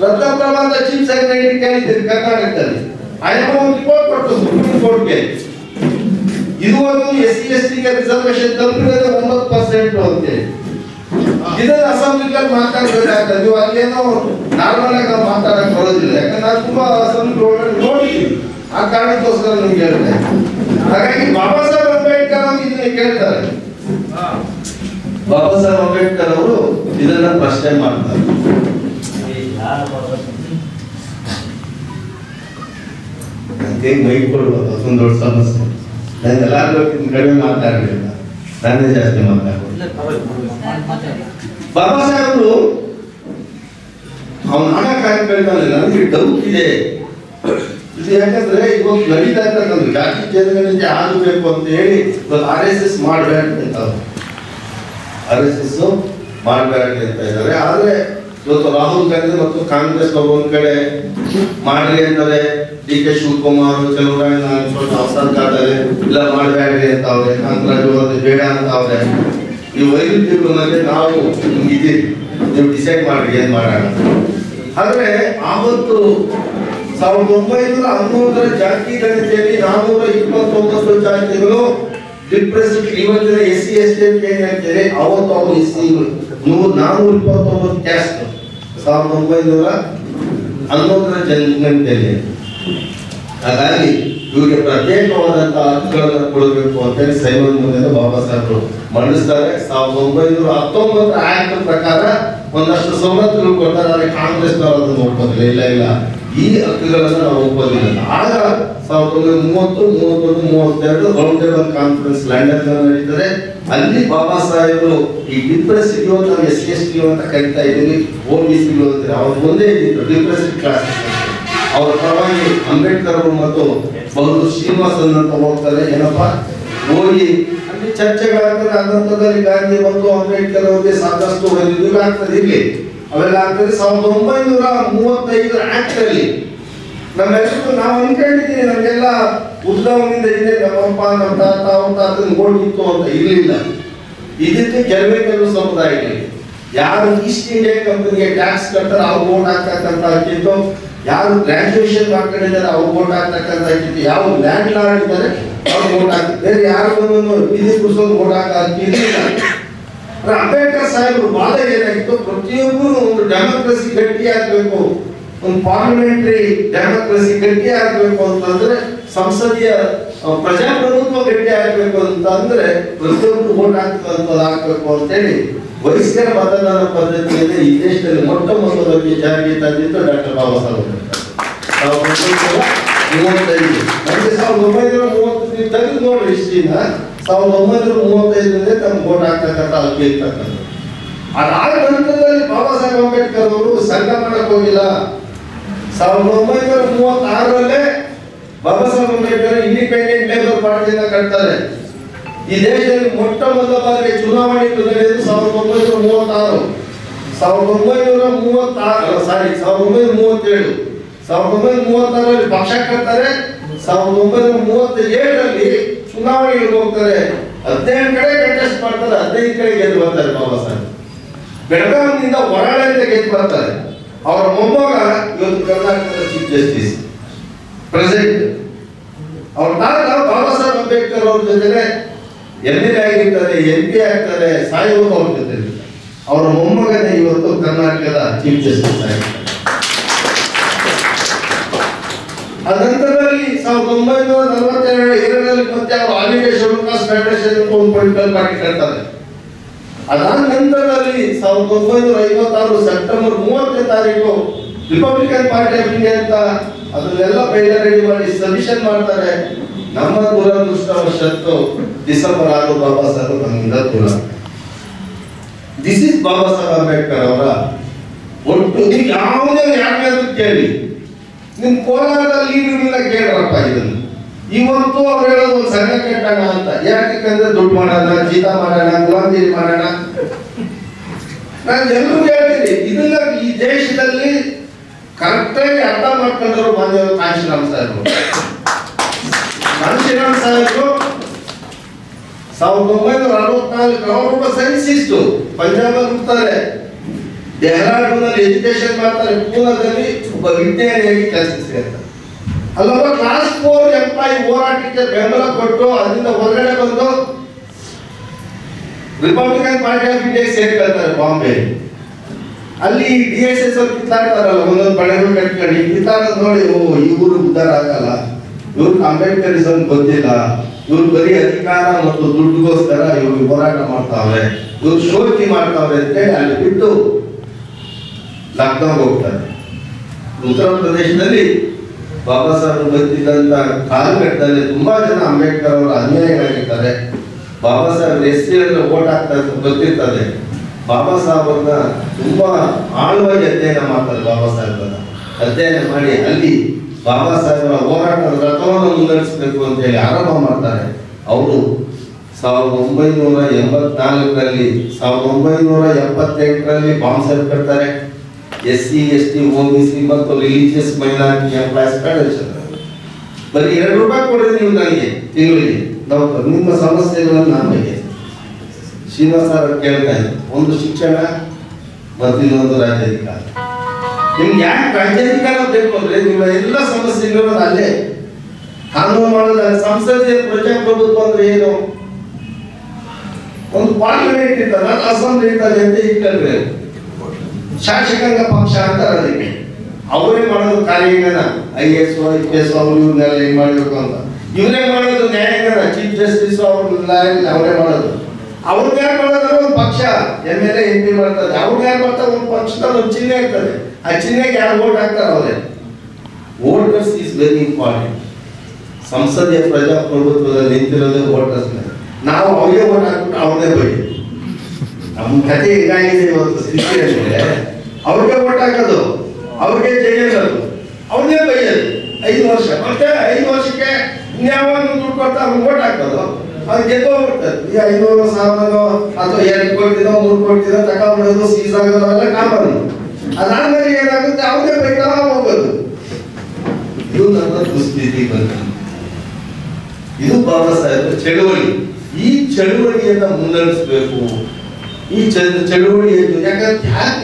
ರತ್ನಪ್ರಭಾ ಚೀಫ್ ಸೆಕ್ರೆಟರಿ ಕೇಳಿದ್ದೀರಿ ಕರ್ನಾಟಕದಲ್ಲಿ, ಆಯಮ್ಮ ಒಂದು ರಿಪೋರ್ಟ್ ಕೊಟ್ಟು ಸುಪ್ರೀಂ ಕೋರ್ಟ್ಗೆ, ಇದುವರೆಗೂ SC ST ಗೆ ರಿಸರ್ವೇಶನ್ ತಲುಪಿರೋದು 9% ಅಂತೇಳಿ. ಇದನ್ನ ಅಸೆಂಬ್ಲಿಗಳಲ್ಲಿ ಮಾತಾಡ್ಬೇಕಾಗ್ತದೆ. ನೀವು ಅಲ್ಲೇನೋ ನಾರ್ಮಲ್ ಆಗಿ ನಾವು ಮಾತಾಡಕ್ ಬರೋದಿಲ್ಲ, ಯಾಕಂದ್ರೆ ನಾವು ತುಂಬಾ ಅಸೆಂಬ್ಲಿ ನೋಡಿದ್ದೀವಿ. ಆ ಕಾರಣಕ್ಕೋಸ್ಕರ ನಿಮ್ಗೆ ಹೇಳಿದೆ. ಹಾಗಾಗಿ ಬಾಬಾ ಸಾಹೇಬ್ ಅಂಬೇಡ್ಕರ್ ಅವರು ಇದನ್ನ ಕೇಳ್ತಾರೆ. ಬಾಬಾ ಸಾಹೇಬ್ ಅಂಬೇಡ್ಕರ್ ಅವರು ಇದನ್ನ ಪ್ರಶ್ನೆ ಮಾಡ್ತಾರೆ. ನನಗೆ ಮೈಕ್ ಕೊಡ್ಬೋದು, ಅದೊಂದು ದೊಡ್ಡ ಸಮಸ್ಯೆ. ನಾನು ಎಲ್ಲಾರು ಕಡಿಮೆ ಮಾತಾಡಲಿಲ್ಲ, ನಾನೇ ಜಾಸ್ತಿ ಮಾತಾಡ್ಬೋದು. ಬಾಬಾ ಸಾಹೇಬರು ಅವನ ಹಣ ಕಾರ್ಯಕ್ರಮದಲ್ಲಿ ನನಗೆ ಡೌಟ್ ಇದೆ. ಇದು ಯಾಕಂದ್ರೆ ಇವಾಗ ನಡೀತಾ ಇರ್ತಕ್ಕಂಥ ಜಾತಿ ಜನಗಣತಿ ಆಗಬೇಕು ಅಂತ ಹೇಳಿ RSS ಮಾಡಬೇಡ್ರಿ ಅಂತ, RSS ಮಾಡಬೇಡ್ರಿ ಅಂತ ಇದ್ದಾರೆ. ಆದ್ರೆ ಇವತ್ತು ರಾಹುಲ್ ಗಾಂಧಿ ಮತ್ತು ಕಾಂಗ್ರೆಸ್ ಅವರು ಒಂದ್ ಕಡೆ ಮಾಡ್ರಿ ಅಂತಾರೆ, DK ಶಿವಕುಮಾರ್, ಚಲುವರಾಯಣ್ಣ ಸರ್ಕಾರದಲ್ಲಿ ಇಲ್ಲ ಮಾಡಬೇಡ್ರಿ ಅಂತ ಅವ್ರೆ, ಕಾಂಗ್ರೆಸ್ ಬೇಡ ಅಂತ ಅವ್ರೆ. ಈ ವೈರುಧ್ಯಗಳ ಮಧ್ಯೆ ನಾವು ಹಿಂಗಿದ್ದೀವಿ, ನೀವು ಡಿಸೈಡ್ ಮಾಡ್ರಿ ಏನ್ ಮಾಡೋಣ. ಆದ್ರೆ ಆವತ್ತು 1913ರ ಜಾತಿ ಗಣತಿಯಲ್ಲಿ 429 ಜಾತಿಗಳು ಡಿಪ್ರೆಸ್ಡ್. ಇವತ್ತಿನ SC ST ಅಂತ ಏನ್ ಹೇಳ್ತೀರಿ, ಅವತ್ತು ಅವರು SC 429 ಕ್ಯಾಸ್ಟ್ 1911ರ ಜನಗಣತಿಯಲ್ಲಿ. ಹಾಗಾಗಿ ಇವರಿಗೆ ಪ್ರತ್ಯೇಕವಾದಂತಹ ಹಕ್ಕುಗಳನ್ನು ಕೊಡಬೇಕು ಅಂತೇಳಿ ಸಂವಿಧಾನದ ಬಾಬಾ ಸಾಹೇಬರು ಮಂಡಿಸ್ತಾರೆ. 1919 ಆಕ್ಟ್ ಪ್ರಕಾರ ಒಂದಷ್ಟು ಸವಲತ್ತುಗಳು ಕೊಡ್ತಾರೆ. ಆದರೆ ಕಾಂಗ್ರೆಸ್ನವರು ಅದನ್ನು ಒಪ್ಪೋದಿಲ್ಲ, ಇಲ್ಲ ಈ ಹಕ್ಕುಗಳನ್ನು ನಾವು ಒಪ್ಪೋದಿಲ್ಲ. ಆಗ 1930, 31, 32 ರೌಂಡ್ ಟೇಬಲ್ ಕಾನ್ಫರೆನ್ಸ್ ಲಂಡನ್ ನಡೀತದೆ. ಅಲ್ಲಿ ಬಾಬಾ ಸಾಹೇಬರು ಈ ಡಿಪ್ರೆಸ್ಡ್ ಇವತ್ತು ನಾವು SC ST ಅಂತ ಕರಿತಾ ಇದ್ದೀವಿ, OBC ಅಂತಾರೆ, ಅವ್ರು ಒಂದೇ ಇದ್ದಿದ್ರು ಡಿಪ್ರೆಸ್ಡ್ ಕ್ಲಾಸ್. ಅವರ ಪರವಾಗಿ ಅಂಬೇಡ್ಕರ್ ಅವರು ಮತ್ತು ಬಹದ್ದೂರ್ ಶ್ರೀನಿವಾಸನ್ ಅಂತ ಹೋಗ್ತಾರೆ. ಏನಪ್ಪಾ ಹೋಗಿ ಅಲ್ಲಿ ಚರ್ಚೆಗಳಾಗ್ತದೆ. ಅನಂತರದಲ್ಲಿ ಗಾಂಧಿ ಮತ್ತು ಅಂಬೇಡ್ಕರ್ ಅವರಿಗೆ ಸಾಕಷ್ಟು ಆಗ್ತದೆ, ಇಲ್ಲಿ ಅವೆಲ್ಲ ಆಗ್ತದೆ. 1935 ಆಕ್ಟ್ ಅಲ್ಲಿ ನಮ್ಮೆಲ್ಲರಿಗೂ ನಾವು ಅನ್ಕೊಂಡಿದ್ದೀವಿ, ನಮಗೆಲ್ಲ ಉದ್ಗಮದಿಂದ ಇದೆ, ನಮ್ಮಪ್ಪ ನಮ್ಮ ತಾತ ಅವ್ರ ತಾತನ ಓಡಿತ್ತು ಅಂತ. ಇರಲಿಲ್ಲ, ಇದಕ್ಕೆ ಕೆಲವು ಸಮುದಾಯಗಳಿಗೆ ಯಾರು ಈಸ್ಟ್ ಇಂಡಿಯಾ ಕಂಪನಿಗೆ ಟ್ಯಾಕ್ಸ್ ಕಟ್ತಾರೆ ಅವ್ರು ಓಟ್ ಹಾಕ್ತಕ್ಕಂತ ಹಾಕಿತ್ತು, ಯಾರು ಗ್ರಾಜುಯೇಷನ್ ಮಾಡ್ಕೊಂಡಿದ್ದಾರೆ ಅವ್ರು ಓಟ್ ಹಾಕ್ತಕ್ಕಂತ ಹಾಕಿತ್ತು, ಯಾವ ಲ್ಯಾಂಡ್ ಲಾರ್ಡ್ ಇದ್ದಾರೆ ಅವ್ರು ಓಟ್ ಹಾಕ್ತಾರೆ. ಬೇರೆ ಯಾರು ಬೀದಿ ಕುಡಿಸೋದು ಓಟ್ ಹಾಕಿರ್ಲಿಲ್ಲ. ಅಂಬೇಡ್ಕರ್ ಸಾಹೇಬರು ವಾದ ಏನಾಗಿತ್ತು, ಪ್ರತಿಯೊಬ್ಬರು ಒಂದು ಡೆಮೋಕ್ರಸಿ ಗಟ್ಟಿ ಆಗ್ಬೇಕು, ಒಂದು ಪಾರ್ಲಿಮೆಂಟರಿ ಡೆಮೋಕ್ರಸಿ ಗಟ್ಟಿ ಆಗ್ಬೇಕು ಅಂತಂದ್ರೆ, ಸಂಸದೀಯ ಪ್ರಜಾಪ್ರಭುತ್ವ ಗಟ್ಟಿ ಆಗ್ಬೇಕು ಅಂತಂದ್ರೆ ಪ್ರತಿಯೊಬ್ಬರು ಓಟ್ ಹಾಕ್ಬೇಕು ಅಂತೇಳಿ ವಯಸ್ಕರ ಮತದಾನ ಪದ್ಧತಿಯಲ್ಲಿ ಈ ದೇಶದಲ್ಲಿ ಮೊಟ್ಟ ಮೊದಲಾಗಿ ಜಾರಿಗೆ ತಂದಿದ್ದು ಡಾಕ್ಟರ್ ಬಾಬಾ ಸಾಹೇಬ್ ಅಂಬೇಡ್ಕರ್. 1935 ತೆಗೆದು ನೋಡ್ರಿ ಹಿಸ್ಟ್ರಿನ, 1935 ತಮ್ಗೆ ಓಟ್ ಹಾಕ್ತಕ್ಕಂಥ ಹಕ್ಕು ಇರ್ತಕ್ಕಂಥ. ಅದಾದ ನಂತರದಲ್ಲಿ ಬಾಬಾ ಸಾಹೇಬ್ ಅಂಬೇಡ್ಕರ್ ಅವರು ಸಂಘ ಮಾಡಕ್ ಹೋಗಿಲ್ಲ. 1936ರಲ್ಲೇ ಬಾಬಾ ಸಾಹೇಬ್ ಅಂಬೇಡ್ಕರ್ ಇಂಡಿಪೆಂಡೆಂಟ್ ಲೇಬರ್ ಪಾರ್ಟಿಯಿಂದ ಕಟ್ತಾರೆ. ಈ ದೇಶದಲ್ಲಿ ಮೊಟ್ಟ ಮೊದಲ ಬಾರಿಗೆ ಚುನಾವಣೆ ನಡೆಯುವುದು 1936 1937 1936 ಪಕ್ಷ ಕಟ್ತಾರೆ. 1937 ಚುನಾವಣೆಗೆ ಹೋಗ್ತಾರೆ. 15 ಕಡೆ ಕಂಟೆಸ್ಟ್ ಮಾಡ್ತಾರೆ, 15 ಕಡೆ ಗೆದ್ದು ಬರ್ತಾರೆ ಬಾಬಾ ಸಾಹೇಬ್. ಬೆಳಗಾವಿನಿಂದ ಹೊರಗಡೆಯಿಂದ ಗೆದ್ದು ಬರ್ತಾರೆ. ಅವರ ಮೊಮ್ಮಗ ಇವತ್ತು ಕರ್ನಾಟಕದ ಚೀಫ್ ಜಸ್ಟಿಸ್ ಪ್ರೆಸಿಡೆಂಟ್. ಅವ್ರ ತಾತ ಬಾಬಾ ಸಾಹೇಬ್ ಅಂಬೇಡ್ಕರ್ ಅವ್ರ ಜೊತೆ MLA ಆಗಿರ್ತಾರೆ, MP ಆಗ್ತಾರೆ, ಸಾಯುವುದು ಅವ್ರ ಜೊತೆ. ಅವರ ಮೊಮ್ಮಗನೇ ಇವತ್ತು ಕರ್ನಾಟಕದ ಚೀಫ್ ಜಸ್ಟಿಸ್ ಆಗಿರ್ತಾರೆ. ಅನಂತರದಲ್ಲಿ 1942 ಮತ್ತೆ ಅವರು all India schedule caste federation ಒಂದು ಪೊಲಿಟಿಕಲ್ ಪಾರ್ಟಿ ಕಟ್ತಾರೆ. ಅದಾದ ನಂತರದಲ್ಲಿ 1956 ಸೆಪ್ಟೆಂಬರ್ 30ನೇ ತಾರೀಕು ರಿಪಬ್ಲಿಕನ್ ಪಾರ್ಟಿ ಆಫ್ ಇಂಡಿಯಾ ಅಂತ ಅದನ್ನೆಲ್ಲ ಪೈಲ ರೆಡಿ ಮಾಡಿ ಸಬ್ಮಿಷನ್ ಮಾಡ್ತಾರೆ. ನಮ್ಮ ದುರದೃಷ್ಟವಶಾತ್ ಡಿಸೆಂಬರ್ 6 ಬಾಬಾ ಸಾಹೇಬ್ ನಮ್ಮಿಂದ ದೂರ. ದಿಸ್ ಇಸ್ ಬಾಬಾ ಸಾಹೇಬ್ ಅಂಬೇಡ್ಕರ್ ಅವರ ಒಟ್ಟು. ನೀವು ಯಾವುದೇ ಯಾರಿಗಾದ್ರೂ ಕೇಳಿ, ನಿಮ್ ಕೋಲಾರದ ಲೀಡರ್ನ ಕೇಳ್ರಪ್ಪ ಇದನ್ನು. ಇವತ್ತು ಅವ್ರು ಹೇಳೋದು ಒಂದು ಸಂಘ ಕಟ್ಟೋಣ ಅಂತ. ಯಾಕಂದ್ರೆ ದುಡ್ಡು ಮಾಡೋಣ, ಜೀತ ಮಾಡೋಣ, ಗುಲಾಮಗಿರಿ ಮಾಡೋಣ. ನಾನು ಎಲ್ಲರೂ ಹೇಳ್ತೀನಿ, ಇದನ್ನ ಈ ದೇಶದಲ್ಲಿ ಕರೆಕ್ಟಾಗಿ ಅರ್ಥ ಮಾಡ್ಕೊಂಡ್ರು ಮಾನ್ಯ ಕಾಂಶಿರಾಮ್ ಸಾಹೇಬರು. ಕಾಂಶಿರಾಮ್ ಸಾಹೇಬರು 1964 ಅವರೊಬ್ಬ ಸೈನ್ಸಿಸ್ಟು. ಪಂಜಾಬಲ್ಲಿ ಇರ್ತಾರೆ, ಡೆಹ್ರಾಡೂನಲ್ಲಿ ಎಜುಕೇಶನ್ ಮಾಡ್ತಾರೆ, ಪೂನಾದಲ್ಲಿ ಒಬ್ಬ ವಿಜ್ಞಾನಿಯಾಗಿ ಕೆಲಸ ಸಿಗುತ್ತೆ. ಅಲ್ಲೊಬ್ಬ ಕ್ಲಾಸ್ 4 ಎಂಪ್ಲಾಯಿ ಹೋರಾಟಕ್ಕೆ ಬೆಂಬಲ ಕೊಟ್ಟು ಅದರಿಂದ ಹೊರಗಡೆ ಬಂದು ರಿಪಬ್ಲಿಕನ್ ಪಾರ್ಟಿ ಆಫ್ ಇಂಡಿಯಾ ಸೇರ್ಕೊಳ್ತಾರೆ ಬಾಂಬೆ. ಅಲ್ಲಿ DSS ಅವ್ರು ಕಿತ್ತಾಡ್ತಾರಲ್ಲ, ಒಂದೊಂದು ಬಳೆಗಳು ಕಟ್ಕೊಂಡು ಕಿತ್ತಾಡೋದು ನೋಡಿ, ಓ ಈ ಊರು ಉದ್ಧಾರ ಆಗಲ್ಲ, ಇವ್ರಿಗೆ ಅಂಬೇಡ್ಕರಿಸಮ್ ಗೊತ್ತಿಲ್ಲ, ಇವ್ರು ಬರೀ ಅಧಿಕಾರ ಮತ್ತು ದುಡ್ಡುಗೋಸ್ಕರ ಇವ್ರು ಹೋರಾಟ ಮಾಡ್ತಾವ್ರೆ, ಇವ್ರು ಶೋಕಿ ಮಾಡ್ತಾವ್ರೆ ಅಂತ ಹೇಳಿ ಅಲ್ಲಿ ಬಿಟ್ಟು ಲಕ್ನೋ ಹೋಗ್ತಾರೆ. ಉತ್ತರ ಪ್ರದೇಶದಲ್ಲಿ ಬಾಬಾ ಸಾಹೇಬ್ ಬಂದಿದ್ದಂತ ಕಾಲಘಟ್ಟದಲ್ಲಿ ತುಂಬಾ ಜನ ಅಂಬೇಡ್ಕರ್ ಅವರ ಅನ್ಯಾಯವಾಗಿರ್ತಾರೆ. ಬಾಬಾ ಸಾಹೇಬ್ SC ಅಂದ್ರೆ ಓಟ್ ಹಾಕ್ತಾ ಗೊತ್ತಿರ್ತದೆ. ಬಾಬಾ ಸಾಹೇಬ್ರನ್ನ ತುಂಬಾ ಆಳವಾಗಿ ಅಧ್ಯಯನ ಮಾಡ್ತಾರೆ. ಬಾಬಾ ಸಾಹೇಬ್ರನ್ನ ಅಧ್ಯಯನ ಮಾಡಿ ಅಲ್ಲಿ ಬಾಬಾ ಸಾಹೇಬರ ಹೋರಾಟದ ರಥವನ್ನು ಮುನ್ನಡೆಸಬೇಕು ಅಂತ ಹೇಳಿ ಆರಂಭ ಮಾಡ್ತಾರೆ. ಅವರು 1984ರಲ್ಲಿ 1978ರಲ್ಲಿ ಬಾಂಬ್ ಸಾಹೇಬ್ ಕಟ್ತಾರೆ. SC ST OBC ಮತ್ತು ರಿಲಿಜಿಯಸ್ ಮೈನಾರಿಟಿ ಎಂಪ್ಲಾಯ್ಸ್ ಫೆಡರೇಷನ್. ಬರೀ ₹2 ಕೊಡ್ರಿ ನೀವು ನನಗೆ ತಿಂಗಳಿಗೆ, ನಿಮ್ಮ ಸಮಸ್ಯೆಗಳನ್ನು ನಮಗೆ ಶ್ರೀನಿವಾಸ ಕೇಳ್ತಾ ಇದ್ದೆ. ಒಂದು ಶಿಕ್ಷಣ ಮತ್ತು ಇನ್ನೊಂದು ರಾಜ್ಯಾಧಿಕಾರ. ನಿಮ್ಗೆ ಯಾಕೆ ರಾಜ್ಯಾಧಿಕಾರ ಬೇಕು ಅಂದ್ರೆ ನಿಮ್ಮ ಎಲ್ಲ ಸಮಸ್ಯೆಗಳು ಅಲ್ಲೇ ಕಾನೂನು ಮಾಡೋದ. ಸಂಸದೀಯ ಪ್ರಜಾಪ್ರಭುತ್ವ ಅಂದ್ರೆ ಏನು? ಒಂದು ಪಾರ್ಲಿಮೆಂಟ್ ಇರ್ತದೆ, ಅಸೆಂಬ್ಲಿ ಇರ್ತದೆ ಅಂತ ಇಟ್ಕೊಂಡ್ರೆ ಶಾಸಕಾಂಗ ಪಕ್ಷ ಅಂತ ಅದಕ್ಕೆ ಅವರೇ ಮಾಡೋದು ಕಾರ್ಯಾಂಗನ. IAS IPS ಅವರು ಇವ್ರನ್ನೆಲ್ಲ ಏನ್ ಮಾಡ್ಬೇಕು ಅಂತ ಇವರೇ ಮಾಡೋದು. ನ್ಯಾಯಾಂಗನ ಚೀಫ್ ಜಸ್ಟಿಸ್ ಅವರೇ ಮಾಡೋದು. ಅವ್ರಿಗೆ ಯಾರು ಮಾಡೋದ್ರೆ ಒಂದು ಪಕ್ಷ MLA MP ಮಾಡ್ತಾರೆ. ಅವ್ರಿಗೆ ಯಾರು ಮಾಡ್ತಾರೆ? ಒಂದು ಪಕ್ಷದ ಒಂದು ಚಿಹ್ನೆ ಇರ್ತದೆ. ಆ ಚಿಹ್ನೆಗೆ ಯಾರು ವೋಟ್ ಹಾಕ್ತಾರೆ ಅವರೇ. Voters is very important. ಸಂಸದೀಯ ಪ್ರಜಾಪ್ರಭುತ್ವದಲ್ಲಿ ನಿಂತಿರೋದೇ ವೋಟರ್ಸ್. ನಾವು ಅವ್ರಿಗೆ ವೋಟ್ ಹಾಕ್ಬಿಟ್ಟು ಅವ್ರನ್ನೇ ಬೈದು ನಮ್ಮ ಕತೆ ಹೀಗಾಗಿದೆ ಇವತ್ತು ಸ್ಥಿತಿ ಅಂದ್ರೆ. ಅವ್ರಿಗೆ ವೋಟ್ ಹಾಕೋದು, ಅವ್ರಿಗೆ ಜೈಲದು, ಅವ್ರನ್ನೇ ಬೈಯೋದು 5 ವರ್ಷ. ಮತ್ತೆ 5 ವರ್ಷಕ್ಕೆ ಇನ್ಯಾವಾಗ ದುಡ್ಡು ಕೊಡ್ತಾ ಅವ್ರಿಗೆ ವೋಟ್ ಹಾಕೋದು. ಅದು ಗೆದ್ದೋಗ್ಬಿಡ್ತಾರೆ. ಈ 500 1000 ಅಥವಾ 2 ಕೋಟಿನೋ 3 ಕೋಟಿನೋ ತಗೊಂಡ್ಬಿಡೋದು, ಸೀಸ್ ಆಗೋದು ಅವೆಲ್ಲ ಕಾಮನ್. ಅದಾದ್ಮೇಲೆ ಏನಾಗುತ್ತೆ, ಅವ್ರಿಗೆ ಬೈತಾ ಹೋಗೋದು. ಇದು ನನ್ನ ದುಸ್ಥಿತಿ ಬಂತು. ಇದು ಬಾಬಾ ಸಾಹೇಬ್ ಚಳುವಳಿ. ಈ ಚಳುವಳಿಯನ್ನ ಮುನ್ನಡೆಸಬೇಕು. ಈ ಚಳುವಳಿಯನ್ನು ಯಾಕೆ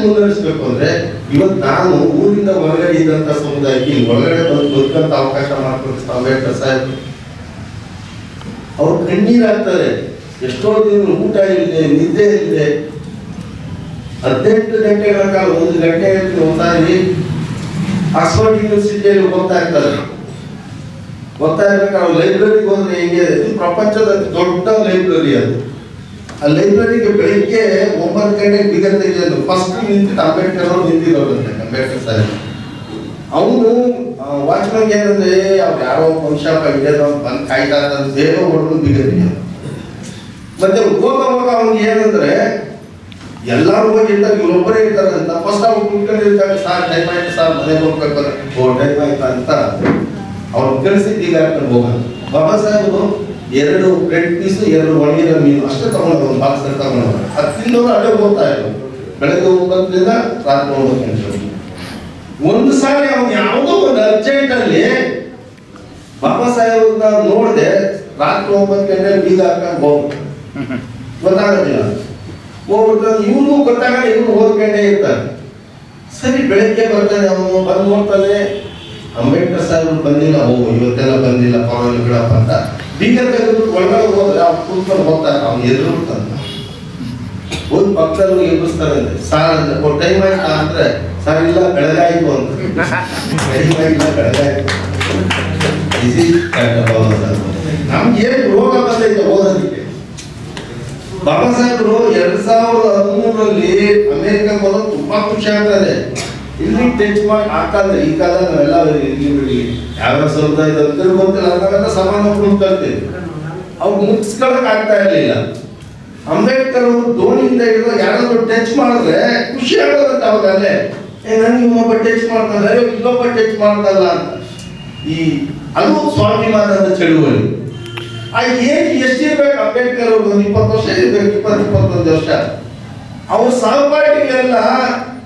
ಮುನ್ನಡೆಸಬೇಕು ಅಂದ್ರೆ, ಇವತ್ತು ನಾನು ಊರಿಂದ ಹೊರಗಡೆ ಇದ್ದಂತ ಸಮುದಾಯಕ್ಕೆ ಹೊರಗಡೆ ಬಂದು ಬದುಕಂತ ಅವಕಾಶ ಮಾಡ್ಕೊಡ್ತಾರೆ ಅಂಬೇಡ್ಕರ್ ಸಾಹೇಬ್. ಅವ್ರು ಕಣ್ಣೀರಾಗ್ತಾರೆ. ಎಷ್ಟೋ ದಿನ ಊಟ ಇಲ್ಲದೆ, ನಿದ್ದೆ ಇಲ್ಲದೆ 18 ಗಂಟೆಗಳ ಕಾಲ, 1 ಗಂಟೆ ಒಂದ್ಸಾರಿ ಆಕ್ಸ್ಫರ್ಡ್ ಯೂನಿವರ್ಸಿಟಿಯಲ್ಲಿ ಓದ್ತಾ ಇರ್ತಾರೆ. ಓದ್ತಾ ಇರ್ಬೇಕಾದ್ರೆ ಲೈಬ್ರರಿಗೆ ಹೋದ್ರೆ ಹೆಂಗೆ, ಪ್ರಪಂಚದ ದೊಡ್ಡ ಲೈಬ್ರರಿ ಅದು. ಆ ಲೈಬ್ರರಿಗೆ ಬೆಳಿಗ್ಗೆ 9 ಗಂಟೆಗೆ ಬಿಗ ತೆಗೆಯೋದು. ಫಸ್ಟ್ ನಿಂತಿಟ್ಟು ಅಂಬೇಡ್ಕರ್ ಅವರು ನಿಂತಿರೋದಂತೆ. ಅಂಬೇಡ್ಕರ್ ಸಾಹೇಬ್ ಅವನು ವಾಚ್ಮನ್ಗೆ ಏನಂದ್ರೆ, ಅವ್ರು ಯಾರೋ ವಂಶ ಹಿಡಿಯೋದು ಬಂದು ಕಾಯ್ತಾ ಇರ್ತಾರೆ, ಬೇಗ ಹೊಡೆದು ಬಿಗ ತೆಗೆಯೋದು. ಮತ್ತೆ ಹೋಗುವಾಗ ಅವ್ನಿಗೆ ಏನಂದ್ರೆ, ಎಲ್ಲರೂ ಹೋಗಿರ್ತಾರೆ, ಇವ್ರೊಬ್ಬರೇ ಇರ್ತಾರೆ ಅಂತ. ಫಸ್ಟ್ ಅವ್ರು ಕುತ್ಕೊಂಡಿರ್ತಾರೆ, ಸಾರ್ ಟೈಮ್ ಆಯ್ತು ಸಾರ್, ಮನೆಗೆ ಹೋಗ್ಬೇಕಂದ್ರೆ, ಓ ಟೈಮ್ ಆಯ್ತಾ ಅಂತ ಅವ್ರು ಕಳಿಸಿದ್ದು ಈಗ ಹಾಕೊಂಡು ಹೋಗೋಣ. ಬಾಬಾ ಸಾಹೇಬರು 2 ಬ್ರೆಡ್ ಪೀಸು 2 ಒಣಗಿರೋ ಮೀನು ಅಷ್ಟೇ ತಗೊಂಡು ಒಂದು ಬಾಕ್ಸ್ ತಗೊಂಡು ಅದು ತಿಂದವರು ಅಲ್ಲೇ ಹೋಗ್ತಾ ಇದ್ರು. ಬೆಳಗ್ಗೆ 9ರಿಂದ ರಾತ್ರಿ 9 ಗಂಟೆ. ಒಂದು ಸಾರಿ ಅವ್ನು ಯಾವುದೋ ಒಂದು ಅರ್ಜೆಂಟಲ್ಲಿ ಬಾಬಾ ಸಾಹೇಬ್ರನ್ನ ನೋಡಿದೆ, ರಾತ್ರಿ 9 ಗಂಟೆ ಬೀಗ ಹಾಕೊಂಡು ಗೊತ್ತಾಗೋದಿಲ್ಲ. ಹೋಗ್ಬಿಟ್ಟು ಇವನು ಗೊತ್ತಾಗಲ್ಲ, ಇವನು ಓದ್ಕೊಂಡೇ ಇರ್ತಾರೆ. ಸರಿ ಬೆಳಗ್ಗೆ ಬರ್ತಾನೆ, ಅವನು ಬಂದು ನೋಡ್ತಾನೆ ಅಂಬೇಡ್ಕರ್ ಸಾಹೇಬ್ರು ಬಂದಿಲ್ಲ. ಇವತ್ತೆಲ್ಲ ಬಂದಿಲ್ಲ, ಪರವಾಗಿಲ್ಲ ಬಿಡಪ್ಪ ಅಂತ ಬೀಗ ತೆಗೆದು ಒಳಗಡೆ ಹೋದ್ರೆ ಅವ್ನು ಕುತ್ಕೊಂಡು ಹೋಗ್ತಾನೆ. ಅವ್ನು ಎದುರುತ್ತಾನೆ, ಹೋಗಿ ಪಕ್ಕದಲ್ಲಿ ಎಬ್ಬಿಸ್ತಾರಂತೆ. ಸಾರ್ ಟೈಮ್ ಆಯ್ತಾ ಅಂದ್ರೆ, ಸರ್ ಇಲ್ಲ ಬೆಳಗಾಯ್ತು ಅಂತ. ಟೈಮ್ ಆಗಿಲ್ಲ ಬೆಳಗಾಯ್ತು. ನಮ್ಗೆ ಏನು ರೋಗ ಬಂದೈತೆ ಓದೋದಕ್ಕೆ. ಬಾಬಾ ಸಾಹೇಬರು 2013ರಲ್ಲಿ ಅಮೆರಿಕಕ್ಕೆ ಹೋದಾಗ ತುಂಬಾ ಖುಷಿ ಆಗ್ತದೆ. ಇಲ್ಲಿ ಟಚ್ ಮಾಡಿ ಹಾಕಂದ್ರೆ ಈ ಕಾಲ ನಾವೆಲ್ಲ ಇಲ್ಲಿ ಬಿಡಿ ಯಾವ್ಯಾವ ಸಮುದಾಯದ ಗೊತ್ತಿಲ್ಲ ಅಂತಾಗಲ್ಲ ಸಮಾನ ಕಲ್ತೀವಿ. ಅವ್ರು ಮುಗಿಸ್ಕೊಳಕ್ ಆಗ್ತಾ ಇರ್ಲಿಲ್ಲ. ಅಂಬೇಡ್ಕರ್ ಅವರು ದೋಣಿಯಿಂದ ಹಿಡಿದು ಯಾರಾದ್ರೂ ಟಚ್ ಮಾಡಿದ್ರೆ ಖುಷಿ ಆಗೋದಂತ ಅವಾಗಲ್ಲೇ. ನನ್ಗೆ ಇನ್ನೊಬ್ಬ ಟಚ್ ಮಾಡ್ತಾರೆ, ಇನ್ನೊಬ್ಬ ಟಚ್ ಮಾಡ್ತಲ್ಲ ಅಂತ. ಈ ಅದು ಸ್ವಾಭಿಮಾನದ ಚಳುವಳಿ. ಆ ಏಜ್ ಎಷ್ಟಿರ್ಬೇಕು ಅಂಬೇಡ್ಕರ್ ಅವರು? 20 ವರ್ಷ ಇರ್ಬೇಕು, 20-21 ವರ್ಷ. ಅವ್ರ ಸಹಪಾಠಿಗಳೆಲ್ಲ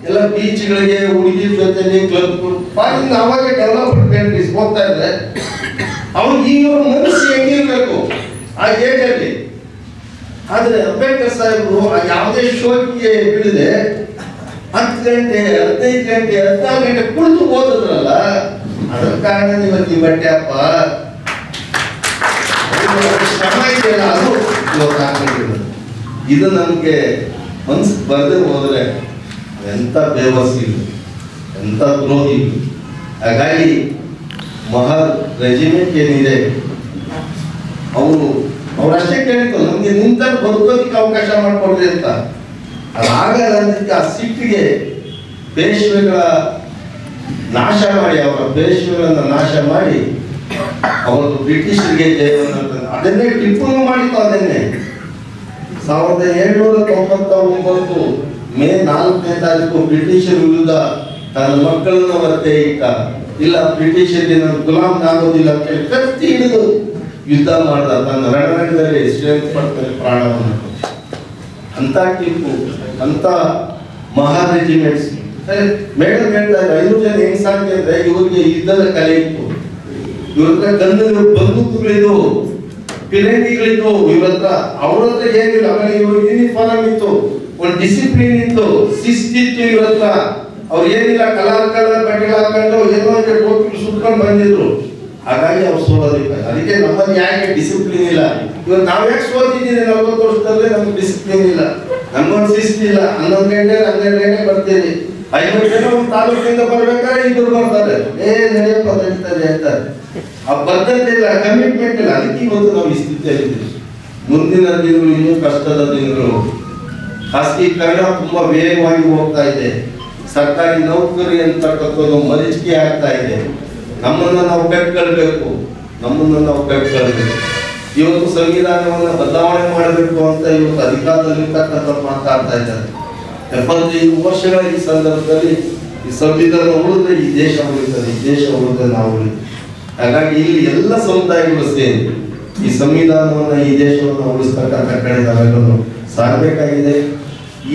ಎಲ್ಲ ಬೀಚ್ಗಳಿಗೆ ಹುಡುಗಿ ಜೊತೆಲಿ ಕ್ಲಬ್ ಪಾಲಿಂದ ಅವಾಗ ಡೆವಲಪ್ಮೆಂಟ್ ಕಂಟ್ರೀಸ್ ಹೋಗ್ತಾ ಇದ್ರೆ ಅವ್ರು ಈಗ ಮನಸ್ಸು ಹೆಂಗಿರ್ಬೇಕು ಆ ಏಜಲ್ಲಿ. ಆದ್ರೆ ಅಂಬೇಡ್ಕರ್ ಸಾಹೇಬರು ಯಾವುದೇ ಶೋಕಿಗೆ ಬಿಡದೆ 10 ಗಂಟೆ 15 ಗಂಟೆ 14 ಗಂಟೆ ಕುಳಿತು ಓದಿದ್ರಲ್ಲ, ಅದರ ಕಾರಣ ಇವತ್ತು ಈ ಬಟ್ಟೆ ಅಪ್ಪ ಶ್ರಮ ಇದೆಯಲ್ಲ ಅದು ಇವತ್ತು. ಇದು ನಮ್ಗೆ ಮನ್ಸು ಬರದೆ ಹೋದ್ರೆ ಎಂತ ಬೇವಸಿಗಳು, ಎಂತ ದ್ರೋಹಿಗಳು. ಹಾಗಾಗಿ ಮಹರ್ ರೆಜಿಮೆಂಟ್ ಏನಿದೆ ಅವ್ರಷ್ಟೇ ಕೇಳಿತ್ತು, ನಮ್ಗೆ ನಿಂತ ಬದುಕೋದಿಕ್ಕೆ ಅವಕಾಶ ಮಾಡಿಕೊಡ್ರಿ ಅಂತ. ಅದಾಗಲ್ಲ ಅಂದಿದ್ದಕ್ಕೆ ಆ ಸಿಟ್ಟಿಗೆ ಪೇಶ್ವೆಗಳ ನಾಶ ಮಾಡಿ, ಅವರ ಪೇಶ್ವೆಗಳನ್ನ ನಾಶ ಮಾಡಿ ಅವತ್ತು ಬ್ರಿಟಿಷರಿಗೆ ಜಯವನ್ನು ಅದನ್ನೇ ಟಿಪ್ಪು ಮಾಡಿತ್ತು. ಅದನ್ನೇ 1799 ಮೇ 4ನೇ ತಾರೀಕು ಬ್ರಿಟಿಷರ ವಿರುದ್ಧ ತನ್ನ ಮಕ್ಕಳನ್ನ ಹೊರತೆ ಇಟ್ಟ. ಇಲ್ಲ ಬ್ರಿಟಿಷರಿಗೆ ನಾನು ಗುಲಾಮ್ ಆಗೋದಿಲ್ಲ ಅಂತ ಹೇಳಿ ಕತ್ತಿ ಹಿಡಿದು ಯುದ್ಧ ಮಾಡ್ದ. ತನ್ನ ರಣರಂಗದಲ್ಲಿ ಶ್ರೀರಂಗಪಟ್ಟಣದಲ್ಲಿ ಪ್ರಾಣವನ್ನು ಅಂತ ಟಿಪ್ಪು, ಅಂತ ಮಹಾ ರೆಜಿಮೆಂಟ್ಸ್. ಮೇಡಮ್ ಹೇಳ್ತಾ ಇದ್ದಾರೆ 500 ಜನ ಹೆಂಗ್ ಸಾಧ್ಯ ಅಂದ್ರೆ ಇವ್ರಿಗೆ ಯುದ್ಧದ ಕಲೆ ಇತ್ತು. ಇವ್ರ ಹತ್ರ ಗನ್ನುಗಳು, ಬಂದೂಕುಗಳಿದ್ವು, ಪಿರಂಗಿಗಳಿದ್ವು ಇವ್ರ ಹತ್ರ. ಅವ್ರ ಹತ್ರ ಏನಿಲ್ಲ. ಆಮೇಲೆ ಇವ್ರ ಯೂನಿಫಾರ್ಮ್ ಇತ್ತು, ಒಂದು ಡಿಸಿಪ್ಲಿನ್ ಇತ್ತು, ಶಿಸ್ತಿತ್ತು ಇವ್ರ ಹತ್ರ. ಅವ್ರು ಏನಿಲ್ಲ ಕಲರ್ ಬಟ್ಟೆ ಹಾಕೊಂಡು ಏನೋ ಟೋಪಿ ಸುತ್ಕೊಂಡು ಬಂದಿದ್ರು. ಹಾಗಾಗಿ ಅವ್ರು ಸೋಲೋದಿಲ್ಲ. ಅದಕ್ಕೆ ನಮ್ಮಲ್ಲಿ ಯಾಕೆ ಡಿಸಿಪ್ಲಿನ್ ಇಲ್ಲ? ಇವಾಗ ನಾವ್ ಯಾಕೆ ಸೋತಿದ್ದೀವಿ? 40 ವರ್ಷದಲ್ಲಿ ನಮ್ಗೆ ಡಿಸಿಪ್ಲಿನ್ ಇಲ್ಲ, ನಮ್ಗೊಂದು ಶಿಸ್ತಿಲ್ಲ. 11 ಗಂಟೆ 12 ಗಂಟೆ ಬರ್ತೀವಿ. 50 ಜನ ಒಂದು ತಾಲೂಕಿನಿಂದ ಬರ್ಬೇಕಾದ್ರೆ 2 ಬರ್ತಾರೆ, ನಡೆಯಪ್ಪ ನಡೀತಾರೆ ಅಂತಾರೆ. ಆ ಬದ್ಧತೆ ಇಲ್ಲ, ಕಮಿಟ್ಮೆಂಟ್ ಇಲ್ಲ. ಅದಕ್ಕೆ ಇವತ್ತು ನಾವು ಈ ಸ್ಥಿತಿಯಲ್ಲಿದ್ದೀವಿ. ಮುಂದಿನ ದಿನಗಳು ಇನ್ನೂ ಕಷ್ಟದ ದಿನಗಳು. ಖಾಸಗೀಕರಣ ತುಂಬಾ ವೇಗವಾಗಿ ಹೋಗ್ತಾ ಇದೆ. ಸರ್ಕಾರಿ ನೌಕರಿ ಅಂತಕ್ಕಂಥದ್ದು ಮರೀಚಿಕೆ ಆಗ್ತಾ ಇದೆ. ನಮ್ಮನ್ನ ನಾವು ಕಟ್ಕೊಳ್ಬೇಕು, ನಮ್ಮನ್ನ ನಾವು ಕಟ್ಕೊಳ್ಬೇಕು. ಇವತ್ತು ಸಂವಿಧಾನವನ್ನ ಬದಲಾವಣೆ ಮಾಡಬೇಕು ಅಂತ ಇವತ್ತು ಅಧಿಕಾರದಲ್ಲಿರ್ತಕ್ಕಂಥ ಮಾತಾಡ್ತಾ ಇದ್ದಾರೆ. 75 ವರ್ಷಗಳ ಈ ಸಂದರ್ಭದಲ್ಲಿ ಈ ಸಂವಿಧಾನ ಉಳಿದ್ರೆ ಈ ದೇಶ ಉಳಿತದೆ, ಈ ದೇಶ ಉಳಿದ್ರೆ ನಾವು ಉಳಿತೀವಿ. ಹಾಗಾಗಿ ಇಲ್ಲಿ ಎಲ್ಲ ಸಮುದಾಯಗಳು ಸೇರಿ ಈ ಸಂವಿಧಾನವನ್ನ, ಈ ದೇಶವನ್ನು ಉಳಿಸ್ತಕ್ಕಂಥ ಕಡೆ ನಾವೆಲ್ಲರೂ ಸಾಗಬೇಕಾಗಿದೆ.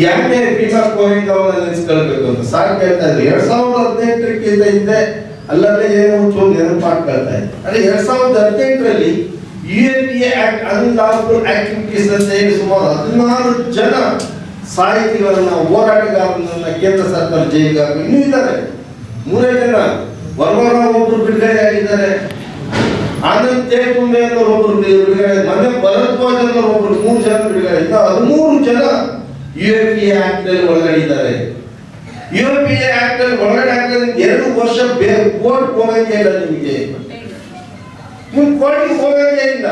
ಯಾಕೆ ಭೀಮಾ ಕೋವಿಂದ್ ಅವರನ್ನ ನೆನೆಸ್ಕೊಳ್ಬೇಕು ಅಂತ ಸಾಕು ಹೇಳ್ತಾ ಇದ್ರು. 2018ಕ್ಕಿಂತ ಹಿಂದೆ ಅಲ್ಲದೆ ಏನೋ ಒಂಚೂರು ನೆನಪು ಮಾಡ್ಕೊಳ್ತಾ ಇದ್ದೆ. ಅದೇ 2018ರಲ್ಲಿ UAPA ಆಕ್ಟ್, ಅನ್ಲಾಫುಲ್ ಆಕ್ಟಿವಿಟೀಸ್ ಅಂತ ಹೇಳಿ ಸುಮಾರು 16 ಜನ ಸಾಹಿತಿಗಳನ್ನ, ಹೋರಾಟಗಾರರನ್ನ ಕೇಂದ್ರ ಸರ್ಕಾರ ಜೈಲಿಗೆ ಹಾಕಿ. ಇನ್ನೂ ಇದ್ದಾರೆ 3 ಜನ. ವರ್ಮರಾವ್ ಒಬ್ರು ಬಿಡುಗಡೆ ಆಗಿದ್ದಾರೆ, ಆನಂದ್ ತೇಜುಂಬೆ ಅನ್ನೋರು ಒಬ್ರು ಬಿಡುಗಡೆ, ಮೊನ್ನೆ ಭರದ್ವಾಜ್ ಅನ್ನೋರು ಒಬ್ರು, 3 ಜನ ಬಿಡುಗಡೆ. ಇನ್ನು 13 ಜನ UAPA ಆಕ್ಟ್ ಅಲ್ಲಿ ಒಳಗಡೆ ಇದ್ದಾರೆ. UAPA ಆಕ್ಟ್ ಅಲ್ಲಿ ಒಳಗಡೆ ಹಾಕಿದ್ರೆ 2 ವರ್ಷ ಕೋರ್ಟ್ ಹೋಗಂಗೆ ಇಲ್ಲ. ನಿಮಗೆ ಕೋರ್ಟ್ಗೆ ಹೋಗಂಗೆ ಇಲ್ಲ.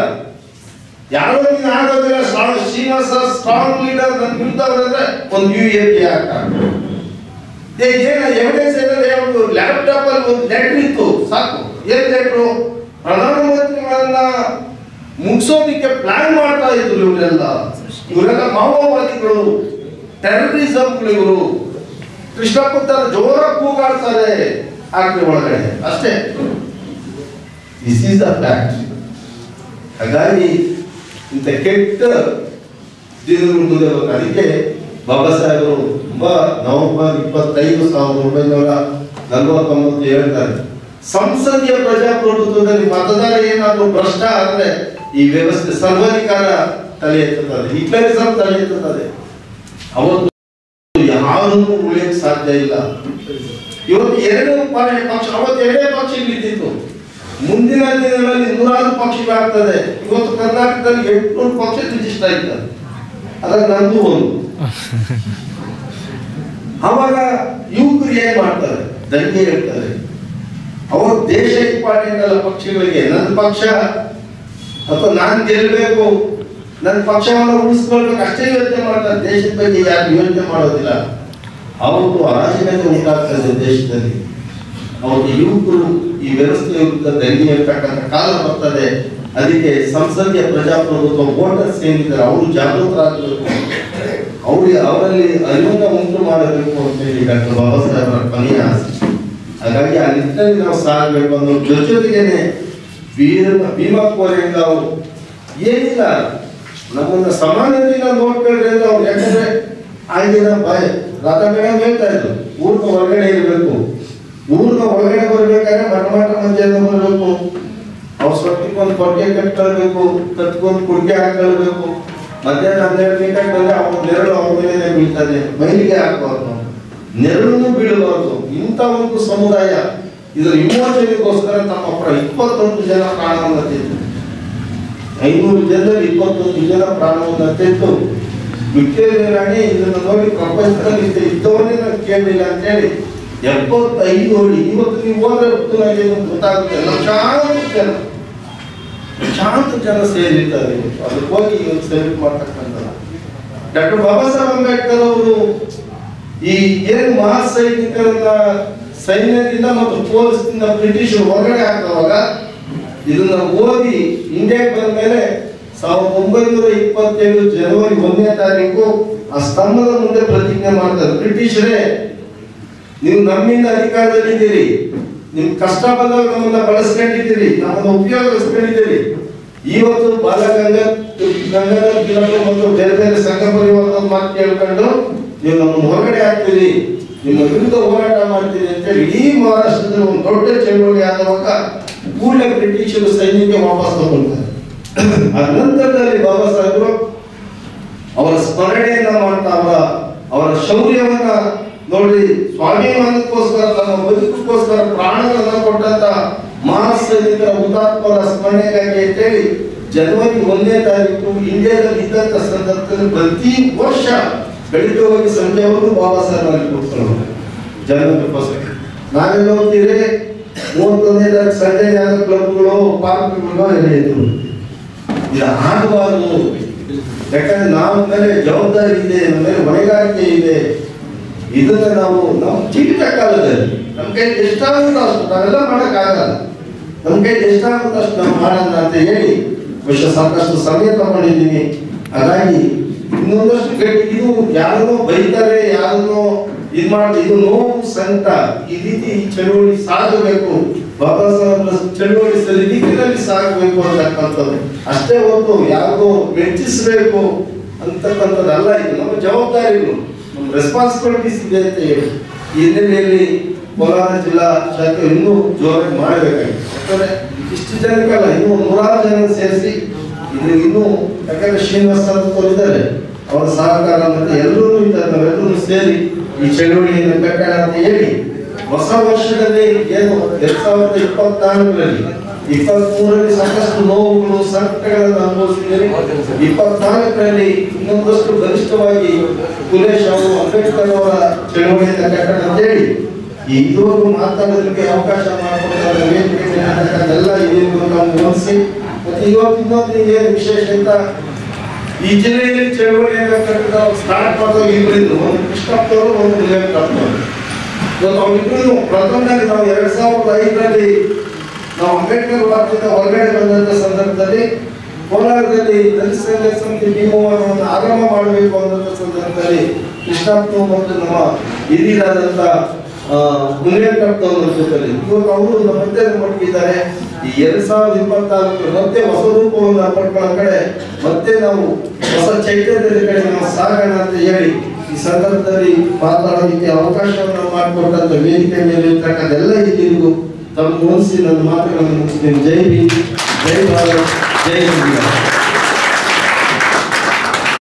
ಯಾರೋ ನೀನು ಆಗೋದಿಲ್ಲ. ಶ್ರೀನಿವಾಸ ಸ್ಟ್ರಾಂಗ್ ಲೀಡರ್ ನನ್ನ ವಿರುದ್ಧ ಅಂದ್ರೆ ಒಂದು UAPA ಆಕ್ಟ್ ಏನ ಎವಿಡೆನ್ಸ್ ಏನಾದ್ರೆ ಯಾವುದು ಲ್ಯಾಪ್ಟಾಪ್ ಅಲ್ಲಿ ಒಂದು ಲೆಟರ್ ಇತ್ತು ಸಾಕು. ಏನ್ ಲೆಟ್ರು? ಪ್ರಧಾನಮಂತ್ರಿಗಳನ್ನ ಮುಗಿಸೋದಿಕ್ಕೆ ಪ್ಲಾನ್ ಮಾಡ್ತಾ ಇದ್ರು ಇವರೆಲ್ಲ ಮಾವೋವಾದಿಗಳು, ಟೆರರಿಸಂಗಳು ಇವರು. ಕೃಷ್ಣಪ್ಪ ಜೋರಾಗಿ ಕೂಗಾಡ್ತಾರೆ ಆಕ್ಟ್ ಒಳಗಡೆ ಅಷ್ಟೇ. This is a fact. ಹಾಗಾಗಿ ಇಂಥ ಕೆಟ್ಟ ದಿನದ ಮುಂದೆ ಅದಕ್ಕೆ ಬಾಬಾ ಸಾಹೇಬರು ತುಂಬಾ ನವೆಂಬರ್ 25, 1949 ಹೇಳ್ತಾರೆ, ಸಂಸದೀಯ ಪ್ರಜಾಪ್ರಭುತ್ವದಲ್ಲಿ ಮತದಾರ ಏನಾದರೂ ಭ್ರಷ್ಟ ಆದ್ರೆ ಈ ವ್ಯವಸ್ಥೆ ಸರ್ವಾಧಿಕಾರ ತಲೆ ಎತ್ತುತ್ತದೆ, ಹಿಟ್ಲರಿಸಂ ತಲೆ ಎತ್ತುತ್ತದೆ. ಅವತ್ತು ಯಾರನ್ನೂ ಉಳಿಯಕ್ಕೆ ಸಾಧ್ಯ ಇಲ್ಲ. ಇವತ್ತು ಎರಡು ಪಕ್ಷ, ಅವತ್ತು ಎರಡೇ ಪಕ್ಷ ಇಲ್ಲಿದ್ದು, ಮುಂದಿನ ದಿನಗಳಲ್ಲಿ 106 ಪಕ್ಷಗಳಾಗ್ತದೆ. ಇವತ್ತು ಕರ್ನಾಟಕದಲ್ಲಿ 800 ಪಕ್ಷ ರಿಜಿಸ್ಟರ್ ಆಯ್ತದೆ, ಅದ್ರಾಗ ನಂದು ಒಂದು. ಅವಾಗ ಯುವಕರು ಏನ್ ಮಾಡ್ತಾರೆ, ದಂಗೆ ಹೇಳ್ತಾರೆ. ಅವ್ರ ದೇಶ ಇಂಪಾರ್ಟೆಂಟ್ ಅಲ್ಲ ಪಕ್ಷಗಳಿಗೆ. ನನ್ನ ಪಕ್ಷ ಅಥವಾ ನಾನ್ ಗೆಲ್ಬೇಕು, ನನ್ನ ಪಕ್ಷವನ್ನು ಉಳಿಸ್ಕೊಳ್ಬೇಕು ಅಷ್ಟೇ ಯೋಚನೆ ಮಾಡ್ತಾರೆ. ದೇಶದ ಬಗ್ಗೆ ಯಾರು ಯೋಚನೆ ಮಾಡೋದಿಲ್ಲ. ಅವತ್ತು ಅರಾಜಕತೆ ಉಂಟಾಗ್ತದೆ ದೇಶದಲ್ಲಿ. ಅವತ್ತು ಯುವಕರು ಈ ವ್ಯವಸ್ಥೆ ವಿರುದ್ಧ ದಂಗೆ ಹೇಳ್ತಕ್ಕಂಥ ಕಾಲ ಬರ್ತದೆ. ಅದಕ್ಕೆ ಸಂಸದೀಯ ಪ್ರಜಾಪ್ರಭುತ್ವ ವೋಟರ್ಸ್ ಏನಿದ್ದಾರೆ ಅವರು ಜಾಗೃತರಾಗಬೇಕು, ಅವರಲ್ಲಿ ಅರಿವನ್ನು ಉಂಟು ಮಾಡಬೇಕು ಅಂತ ಹೇಳಿ ಡಾಕ್ಟರ್ ಬಾಬಾ ಸಾಹೇಬರ ಕೊನೆಯ ಆಸೆ. ಹಾಗಾಗಿ ಆ ನಿಟ್ಟಿನಲ್ಲಿ ನಾವು ಸಾಗಬೇಕು ಅನ್ನೋ ಜೊತೆಗೇನೆ ಭೀಮಾ ಕೋರೆಯಿಂದ ಅವರು ಏನಿಲ್ಲ ನಮ್ಮನ್ನ ಸಮಾನತೆಯಿಂದ ನೋಡ್ಕೊಳ್ರಿ ಅಂತ ಅವ್ರು. ಯಾಕಂದ್ರೆ ಆಗಿನ ರಾಧಾ ಮೇಡಮ್ ಹೇಳ್ತಾ ಇದ್ರು, ಊರ್ನ ಹೊರಗಡೆ ಇರಬೇಕು, ಊರ್ನ ಹೊರಗಡೆ ಬರ್ಬೇಕಾದ್ರೆ ಮಠ ಮಂದಿಯಿಂದ ಬರಬೇಕು, ಅವ್ರ ಸೊಟ್ಟಿಗೊಂದು ಕೊಡುಗೆ ಕಟ್ಕೊಳ್ಬೇಕು, ಕಟ್ಕೊಂಡು ಕುಡಿಗೆ ಹಾಕೊಳ್ಬೇಕು. ಮಧ್ಯಾಹ್ನ 12 ಗಂಟೆಗೆ ಬಂದ್ರೆ ಅವ್ರ ನೆರಳು ಅವ್ರ ಮೇಲೆ ಬೀಳ್ತದೆ, ಮೈಲಿಗೆ ಹಾಕಬಾರ್ದು, ನೆರಳು ಬೀಳಬಾರ್ದು. ಇಂಥ ಒಂದು ಸಮುದಾಯ ಇದರ ವಿಮೋಚನೆಗೋಸ್ಕರ ತಮ್ಮ 21 ಜನ ಪ್ರಾಣವನ್ನು ತೆತ್ತು, 500 ಜನರಲ್ಲಿ 21 ಜನ ಪ್ರಾಣವನ್ನು ತೆತ್ತು. ವಿಕ್ಟೋರಿಯಾ ರಾಣಿ ಇದನ್ನು ನೋಡಿ ಪ್ರಪಂಚದಲ್ಲಿ ಇದ್ದವನ್ನೇ ನಾನು ಕೇಳಲಿಲ್ಲ ಅಂತ ಹೇಳಿ 75 ಓಡಿ. ಇವತ್ತು ನೀವು ಹೋದ್ರೆ ಗೊತ್ತಾಗುತ್ತೆ, ಲಕ್ಷಾಂತರ ಜನ ಸೇರಿರ್ತಾರೆ. ಅದಕ್ಕೆ ಹೋಗಿ ಇವತ್ತು ಸೇವೆ ಮಾಡ್ತಕ್ಕಂಥ ಡಾಕ್ಟರ್ ಬಾಬಾ ಸಾಹೇಬ್ ಅಂಬೇಡ್ಕರ್ ಅವರು ಈ ಏನು ಮಹಾ ಸೈನಿಕರನ್ನ ಸೈನ್ಯದಿಂದ ಮತ್ತು ಪೊಲೀಸ್ನಿಂದ ಬ್ರಿಟಿಷರು ಹೊರಗಡೆ ಹಾಕುವಾಗ ಇದನ್ನ ಓದಿ ಇಂಡಿಯಾಕ್ಕೆ ಬಂದ ಮೇಲೆ 1927 ಜನವರಿ 1ನೇ ತಾರೀಕು ಆ ಸ್ತಂಭದ ಮುಂದೆ ಪ್ರತಿಜ್ಞೆ ಮಾಡ್ತಾರೆ. ಬ್ರಿಟಿಷರೇ, ನೀವು ನಮ್ಮಿಂದ ಅಧಿಕಾರದಲ್ಲಿದ್ದೀರಿ, ನಿಮ್ ಕಷ್ಟ ಬಂದಾಗ ನಮ್ಮನ್ನ ಬಳಸ್ಕೊಂಡಿದ್ದೀರಿ, ನಮ್ಮನ್ನ ಉಪಯೋಗಿಸ್ಕೊಂಡಿದ್ದೀರಿ. ಇವತ್ತು ಬಾಲಗಂಗಾಧರ ತಿಲಕ್ ಮತ್ತು ಬೇರೆ ಬೇರೆ ಸಂಘ ಪರಿವಾರದ ಮಾತು ಕೇಳ್ಕೊಂಡು ನೀವು ನಮ್ಮನ್ನು ಹೊರಗಡೆ ಹಾಕ್ತೀರಿ, ನಿಮ್ಮ ವಿರುದ್ಧ ಹೋರಾಟ ಮಾಡ್ತೀರಿ ಅಂತೇಳಿ ಇಡೀ ಮಹಾರಾಷ್ಟ್ರದಲ್ಲಿ ಒಂದು ದೊಡ್ಡ ಚಳವಳಿ ಆದವಾಗ ಕೂಡಲೇ ಬ್ರಿಟಿಷರು ಸೈನ್ಯಕ್ಕೆ ವಾಪಸ್ ತಗೊಳ್ತಾರೆ. ಆ ನಂತರದಲ್ಲಿ ಬಾಬಾ ಸಾಹೇಬರು ಅವರ ಸ್ಮರಣೆಯನ್ನ ಮಾಡ್ತಾ ಅವರ ಶೌರ್ಯವನ್ನ ನೋಡಿ, ಸ್ವಾಭಿಮಾನಕ್ಕೋಸ್ಕರ ತಮ್ಮ ಬದುಕಕ್ಕೋಸ್ಕರ ಪ್ರಾಣಗಳನ್ನ ಕೊಟ್ಟಂತ ಮಹಾ ಸೈನಿಕರ ಹುತಾತ್ಮರ ಸ್ಮರಣೆಗಾಗಿ ಅಂತೇಳಿ ಜನವರಿ 1ನೇ ತಾರೀಕು ಇಂಡಿಯಾದಲ್ಲಿ ಇದ್ದಂತ ಸಂದರ್ಭದಲ್ಲಿ ಪ್ರತಿ ವರ್ಷ ಬೆಳಿಗ್ಗೆ ಹೋಗಿ ಸಂಜೆವರೆಗೂ ಬಾಬಾ ಸಾಹೇಬ್ ಅಲ್ಲಿ ಕೂತ್ಕೊಳ್ಳೋದು ಜನವರಿ. ನಾವೆಲ್ಲ ಹೋಗ್ತೀರಿ 31ನೇ ತಾರೀಕು ಸಂಜೆ ಯಾವ್ದು ಕ್ಲಬ್ಗಳು ಪಾರ್ಕ್ಗಳು ಎಲ್ಲ ಇದ್ರು. ಇದು ಆಗಬಾರ್ದು. ಯಾಕಂದ್ರೆ ನಾವು ಮೇಲೆ ಜವಾಬ್ದಾರಿ ಇದೆ, ನಮ್ಮ ಮೇಲೆ ಹೊಣೆಗಾರಿಕೆ ಇದೆ. ಇದನ್ನ ನಾವು ಚಿಕ್ಕ ಕಾಲದಲ್ಲಿ ನಮ್ಮ ಕೈ ಎಷ್ಟಾಗುತ್ತೋ ಅಷ್ಟು ನಾವೆಲ್ಲ ಮಾಡೋಕ್ಕಾಗಲ್ಲ. ನಮ್ಮ ಕೈ ಎಷ್ಟಾಗುತ್ತೋ ಅಷ್ಟು ನಾವು ಮಾಡೋಣ ಅಂತ ಹೇಳಿ ಸಾಕಷ್ಟು ಸಮಯ ತಗೊಂಡಿದ್ದೀನಿ. ಹಾಗಾಗಿ ಇನ್ನೊಂದಷ್ಟು ಗಟ್ಟಿ, ಇದು ಯಾರನ್ನೋ ಬೈತಾರೆ, ಯಾರನ್ನೋ ಇದು ನೋವು ಸಂಕಟ, ಈ ರೀತಿ ಚಳುವಳಿ ಸಾಗಬೇಕು. ಬಾಬಾ ಸಾಹೇಬ್ರ ಚಳುವಳಿ ಸರಿ ರೀತಿಯಲ್ಲಿ ಸಾಗಬೇಕು ಅಂತಕ್ಕಂಥದ್ದು ಅಷ್ಟೇ ಹೊರತು ಯಾರಿಗೋ ಮೆಚ್ಚಿಸಬೇಕು ಅಂತಕ್ಕಂಥದ್ದಲ್ಲ. ಇದು ನಮ್ಮ ಜವಾಬ್ದಾರಿಗಳು, ನಮ್ಮ ರೆಸ್ಪಾನ್ಸಿಬಿಲಿಟೀಸ್ ಇದೆ ಅಂತ ಹೇಳಿ ಈ ಹಿನ್ನೆಲೆಯಲ್ಲಿ ಕೋಲಾರ ಜಿಲ್ಲಾ ಶಾಖೆ ಇನ್ನೂ ಜೋರಾಗಿ ಮಾಡಬೇಕಾಗಿದೆ. ಯಾಕಂದ್ರೆ ಇಷ್ಟು ಜನಕ್ಕಲ್ಲ, ಇನ್ನೂ 106 ಜನ ಸೇರಿಸಿ ಇದು ಇನ್ನೂ, ಯಾಕಂದ್ರೆ ಶ್ರೀನಿವಾಸ ಇದ್ದಾರೆ, ಅವರ ಸಹಕಾರ ಮತ್ತೆ ಎಲ್ಲರೂ ಇದ್ದಾರೆ, ನಾವೆಲ್ಲರೂ ಸೇರಿ ಈ ಚಳುವಳಿಯನ್ನು ಕಟ್ಟೋಣ ಅಂತ ಹೇಳಿ ಹೊಸ ವರ್ಷದಲ್ಲಿ ಏನು 2024ರಲ್ಲಿ 23ರಲ್ಲಿ ಸಾಕಷ್ಟು ನೋವುಗಳು ಸಂಕಟಗಳನ್ನು ಅನುಭವಿಸಿದ್ದೀರಿ. 24ರಲ್ಲಿ ಇನ್ನೊಂದಷ್ಟು ಗರಿಷ್ಠವಾಗಿ ಕುಲೇಶ್ ಅವರು ಅಂಬೇಡ್ಕರ್ ಅವರ ಚಳುವಳಿಯಿಂದ ಕಟ್ಟೋಣ ಅಂತ ಹೇಳಿ ಇದುವರೆಗೂ ಮಾತಾಡೋದಕ್ಕೆ ಅವಕಾಶ ಮಾಡಿಕೊಡ್ತಾರೆ. ಎಲ್ಲ ಇದನ್ನು ನಾವು ಗಮನಿಸಿ ಮತ್ತೆ ಇವತ್ತು ಇನ್ನೊಂದು ಏನು ವಿಶೇಷ ಅಂತ, ಈ ಜಿಲ್ಲೆಯಲ್ಲಿ ಚಳುವಳಿಯಿಂದ ಕಟ್ಟಿದ ಸ್ಟಾರ್ಟ್ ಮಾಡೋದು ಇಬ್ಬರಿದ್ರು, ಒಂದು ಕೃಷ್ಣಪ್ಪವರು, ಒಂದು ಮುನಿಯಪ್ಪನವರು. ಅವರಿಬ್ಬರು ಪ್ರಥಮದಲ್ಲಿ ನಾವು 2005ರಲ್ಲಿ ನಾವು ಅಂಬೇಡ್ಕರ್ ವಾರದಿಂದ ಹೊರಗಡೆ ಬಂದಂತ ಸಂದರ್ಭದಲ್ಲಿ ಕೋಲಾರದಲ್ಲಿ ದಲಿತ ಸಂಘರ್ಷ ಸಮಿತಿ ಭೀಮವರವನ್ನು ಆರಂಭ ಮಾಡಬೇಕು ಅನ್ನೋ ಸಂದರ್ಭದಲ್ಲಿ ಕೃಷ್ಣಪ್ಪ ಮತ್ತು ನಮ್ಮ ಹಿರಿಯರಾದಂತ ಮುನಿಯಪ್ಪನವರ ಜೊತೆಯಲ್ಲಿ ಇವತ್ತು ಅವರು ನಮ್ಮ ಮಧ್ಯದಲ್ಲಿ ಮಟ್ಟಿದ್ದಾರೆ. ಈ 2024 ಮತ್ತೆ ಹೊಸ ರೂಪವನ್ನು ಪಡ್ಕೊಳ್ಳೋ ಕಡೆ ಮತ್ತೆ ನಾವು ಹೊಸ ಚೈತನ್ಯದ ಕಡೆ ನಾವು ಸಾಗೋಣ ಅಂತ ಹೇಳಿ ಈ ಸಂದರ್ಭದಲ್ಲಿ ಮಾತನಾಡೋದಕ್ಕೆ ಅವಕಾಶವನ್ನು ಮಾಡಿಕೊಟ್ಟಂತ ವೇದಿಕೆ ಮೇಲೆ ಇರ್ತಕ್ಕಂಥ ಎಲ್ಲ ಹಿರಿಯರಿಗೂ ತಮ್ಮ ಮುಗಿಸಿ ನನ್ನ ಮಾತುಗಳನ್ನು ಮುಗಿಸ್ತೀನಿ. ಜೈ ಭೀಮ್, ಜೈ ಭಾರತ್, ಜೈ ಹಿಂದ್.